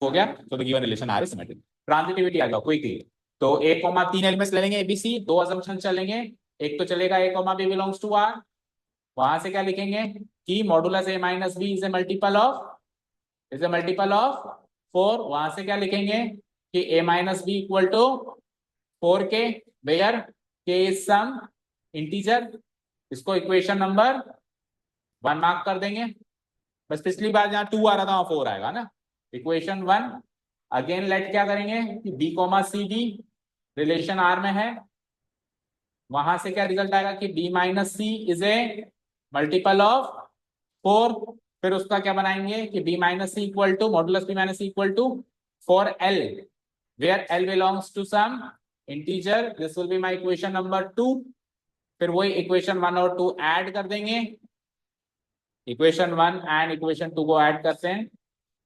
हो गया, तो the given relation R is symmetric. Transitivity आ जाओ क्विकली। तो ए कोमा तीन एलिमेंट्स ले लेंगे एबीसी, दो अजम्पशन चलेंगे। एक तो चलेगा A comma B belongs to R, वहां से क्या लिखेंगे कि modulus A minus B is a multiple of four. वहां से क्या लिखेंगे कि A minus B equal to four K, where K is some integer. इसको इक्वेशन नंबर वन मार्क कर देंगे। बस पिछली बार जहां टू आ रहा था वहां फोर आएगा ना, इक्वेशन वन। अगेन लेट क्या करेंगे कि B comma C D relation R में है, वहां से क्या रिजल्ट आएगा कि B minus C is a multiple of four. फिर उसका क्या बनाएंगे कि B minus C equal to modulus B minus C equal to four L, where L belongs to some integer, this will be my equation number two. फिर वही equation one और two add कर देंगे, equation one and equation two को add करते हैं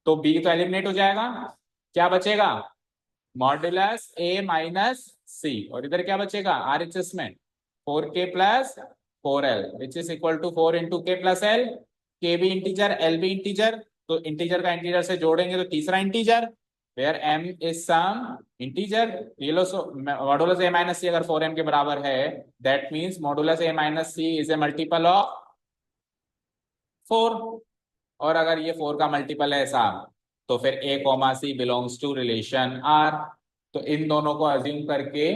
तो B तो एलिमिनेट हो जाएगा, क्या बचेगा? मॉड्यूलस ए माइनस सी, और इधर क्या बचेगा आर एच एस में? Four K plus four L, which is equal to four into K plus L. K भी इंटीजर, एल भी इंटीजर, तो इंटीजर का इंटीजर से जोड़ेंगे तो तीसरा integer, where M is some integer. ये लो, मॉडुलस ए माइनस सी अगर फोर एम के बराबर है, that means modulus A minus C is a multiple of four. और अगर ये फोर का मल्टीपल है ऐसा, तो फिर A comma C belongs to relation R. तो इन दोनों को अज्यूम करके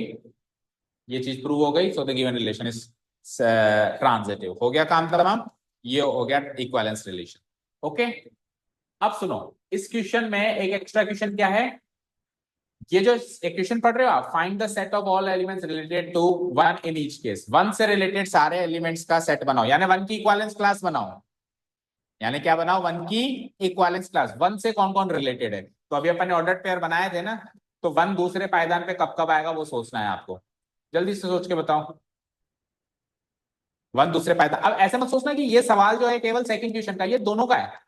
ये चीज प्रूव हो गई, सो the given relation is transitive. हो गया काम तमाम, ये हो गया इक्विवेलेंस रिलेशन, ओके। अब सुनो, इस क्वेश्चन में एक एक्स्ट्रा क्वेश्चन क्या है, ये जो इक्वेशन पढ़ रहे हो आप, find the set of all elements related to one in each case. One से रिलेटेड सारे एलिमेंट्स का सेट बनाओ, यानी वन की इक्विवेलेंस क्लास बनाओ। यानी क्या बनाओ? वन की इक्विवेलेंस क्लास। वन से कौन कौन रिलेटेड है? तो अभी अपन ने ऑर्डर पेयर बनाए थे ना, तो वन दूसरे पायदान पे कब कब आएगा वो सोचना है आपको, जल्दी से सोच के बताओ। वन दूसरे पायदान, अब ऐसे मत सोचना कि ये सवाल जो है केवल सेकंड क्वेश्चन का, ये दोनों का है।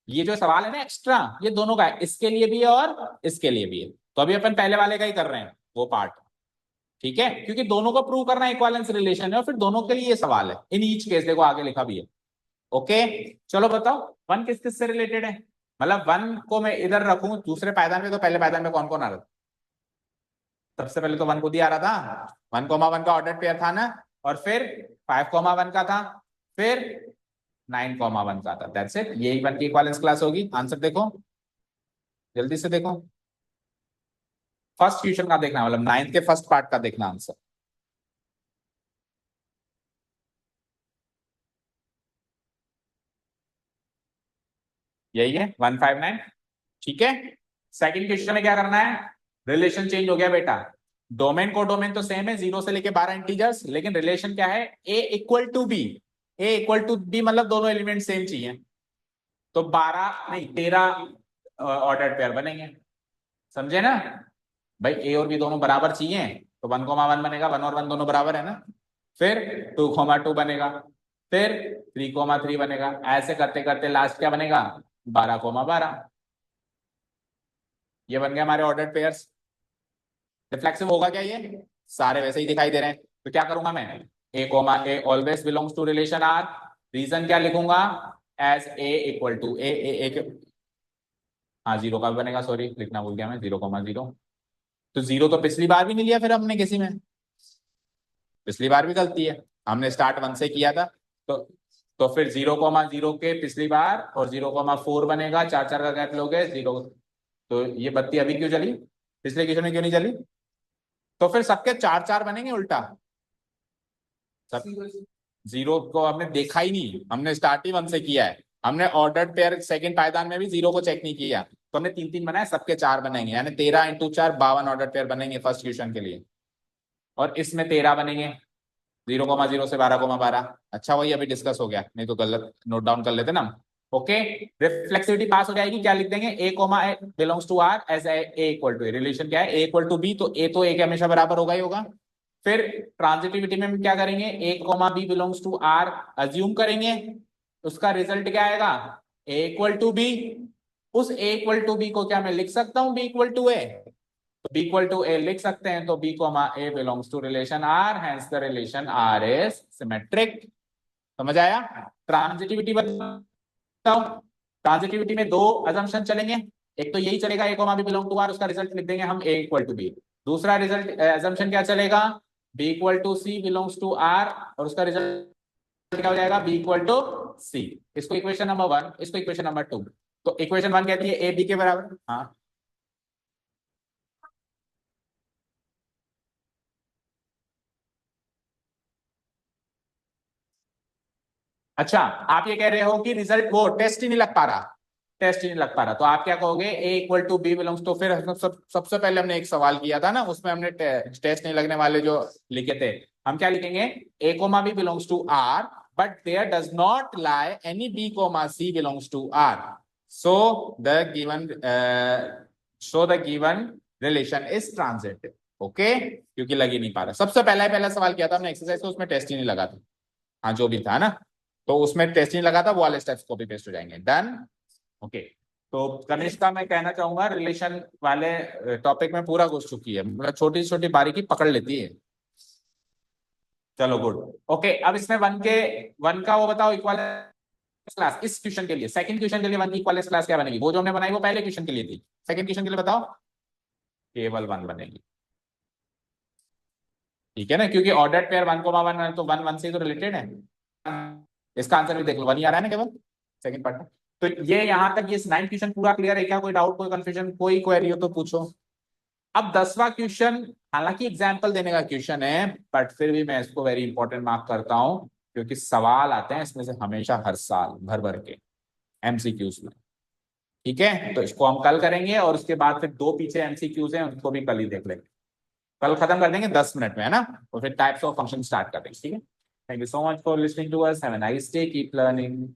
ये जो सवाल है ना एक्स्ट्रा, ये दोनों का है, इसके लिए भी है और इसके लिए भी है। तो अभी अपन पहले वाले का ही कर रहे हैं वो पार्ट, ठीक है, क्योंकि दोनों को प्रूव करना इक्विवेलेंस रिलेशन है और फिर दोनों के लिए ये सवाल है इन ईच केस, देखो आगे लिखा भी है। ओके, चलो बताओ वन किस किस से रिलेटेड है, मतलब वन को मैं इधर रखूं दूसरे पायदान में, तो पहले पायदान में कौन कौन आ रहा था? सबसे पहले तो वन खुद ही आ रहा था, 1,1 का ऑर्डर पेयर था ना, और फिर 5,1 का था, फिर 9,1 का था, दैट्स इट, यही वन की इक्विवेलेंस क्लास होगी। आंसर देखो, जल्दी से देखो, फर्स्ट क्वेश्चन का देखना, मतलब 9th के फर्स्ट पार्ट का देखना आंसर। यही है 159, ठीक है। सेकंड क्वेश्चन में क्या करना है, रिलेशन चेंज हो गया बेटा, डोमेन को डोमेन तो सेम है, 0 से लेके 12 इंटीजर्स, लेकिन रिलेशन क्या है, A equal to B, A equal to B मतलब दोनों एलिमेंट सेम चाहिए, तो 12 नहीं 13 ऑर्डर पेयर बनेंगे, समझे ना भाई, ए और बी दोनों बराबर चाहिए, तो 1,1 बनेगा, 1 और 1 दोनों बराबर है ना, फिर 2,2 बनेगा, फिर 3,3 बनेगा, ऐसे करते करते लास्ट क्या बनेगा, 12,12। ये बन गए हमारे ऑर्डर्ड पेयर्स। रिफ्लेक्सिव होगा क्या ये, सारे वैसे ही दिखाई दे रहे हैं, तो क्या करूंगा मैं, A comma A always belongs to relation R, reason क्या लिखूंगा, as A equal to A, हाँ 0 का भी बनेगा, सॉरी लिखना भूल गया मैं, 0,0, तो 0 तो पिछली बार भी नहीं लिया फिर हमने किसी में, पिछली बार भी गलती है, हमने स्टार्ट 1 से किया था, तो तो फिर 0,0 के पिछली बार और 0,4 बनेगा, 4 4 का गैप लोगे 0, तो ये बत्ती अभी क्यों चली, पिछले क्वेश्चन में क्यों नहीं चली, तो फिर सबके 4 4 बनेंगे उल्टा, सब 0 को हमने देखा ही नहीं, हमने स्टार्ट ही 1 से किया है, हमने ऑर्डर्ड पेयर सेकंड पायदान में भी 0 को चेक नहीं किया, तो हमने 3 3 बनाए, सबके 4 बनेंगे, यानी 13 × 4 52 ऑर्डर्ड पेयर बनेंगे फर्स्ट क्वेश्चन के लिए, और इसमें 13 बनेंगे, 0,0 से 12,12। अच्छा वही अभी डिस्कस हो गया, नहीं तो गलत नोट डाउन कर लेते ना हम। ओके, रिफ्लेक्सिविटी पास हो जाएगी, क्या लिख देंगे, A comma A belongs to R as A equal to A, relation क्या है, ए इक्वल टू बी, तो ए के हमेशा बराबर होगा ही होगा। फिर ट्रांजिटिविटी में हम क्या करेंगे, A comma B belongs to R assume करेंगे, उसका रिजल्ट क्या आएगा, ए इक्वल टू बी, उस ए इक्वल टू बी को क्या मैं लिख सकता हूं बी इक्वल टू ए, तो b इक्वल टू ए लिख सकते हैं, तो b comma A belongs to relation r, hence the relation r is symmetric. समझ आया, ट्रांजिटिविटी बताओ, ट्रांजिटिविटी में 2 अजम्पशन चलेंगे, एक तो यही चलेगा a comma b belong to r, उसका रिजल्ट लिख देंगे हम a इक्वल टू b, दूसरा रिजल्ट अजम्पशन क्या चलेगा, b equal to c belongs to r, और उसका रिजल्ट क्या हो जाएगा, b इक्वल टू c, इसको इक्वेशन नंबर 1, इसको इक्वेशन नंबर 2, तो इक्वेशन 1 कहती है a b के बराबर, हाँ अच्छा, आप ये कह रहे हो कि रिजल्ट वो टेस्ट ही नहीं लग पा रहा, टेस्ट ही नहीं लग पा रहा, तो आप क्या कहोगे, ए इक्वल टू बी बिलोंग्स, तो फिर सबसे पहले हमने एक सवाल किया था ना, उसमें हमने टेस्ट नहीं लगने वाले जो लिखे थे, हम क्या लिखेंगे, A comma B belongs to R, but there does not lie any B comma C belongs to R, so the given so the given relation is transitive. Okay, क्योंकि लग ही नहीं पा रहा, सबसे पहला सवाल किया था हमने एक्सरसाइज, तो उसमें टेस्ट ही नहीं लगा था, हाँ जो भी था ना, तो उसमें टेस्ट नहीं लगा था, वो वाले स्टेप्स कॉपी पेस्ट हो जाएंगे, डन। ओके, तो कनिष्का मैं कहना चाहूंगा रिलेशन वाले टॉपिक में पूरा घुस चुकी है, मतलब छोटी छोटी बारीकी पकड़ लेती है, चलो गुड। ओके, अब इसमें वन का वो बताओ इक्वल क्लास, इस क्वेश्चन के लिए सेकंड क्वेश्चन के लिए वन की इक्वल क्लास क्या बनेगी, वो जो हमने बनाई वो पहले क्वेश्चन के लिए थी, सेकंड क्वेश्चन के लिए बताओ, केवल 1 बनेगी, ठीक है ना, क्योंकि ऑर्डर्ड पेयर 1,1 तो 1 1 से तो रिलेटेड है, इसका आंसर भी देख लो 1 ही आ रहा है ना केवल सेकंड पार्ट में, तो ये यहां तक ये 9th क्वेश्चन पूरा क्लियर है क्या, कोई डाउट कोई कंफ्यूजन कोई क्वेरी हो तो पूछो। अब 10वां क्वेश्चन, हालांकि एग्जाम्पल देने का क्वेश्चन है, बट फिर भी मैं इसको वेरी इंपॉर्टेंट मार्क करता हूं, क्योंकि सवाल आते हैं इसमें से हमेशा हर साल भर भर के एमसीक्यूज में, ठीक है, तो इसको हम कल करेंगे, और उसके बाद फिर 2 पीछे एमसीक्यूज हैं उनको भी कल ही देख लेंगे, कल खत्म कर देंगे 10 मिनट में, है ना, और फिर टाइप्स ऑफ फंक्शन स्टार्ट कर देंगे, ठीक है। Thank you so much for listening to us, have a nice day, keep learning.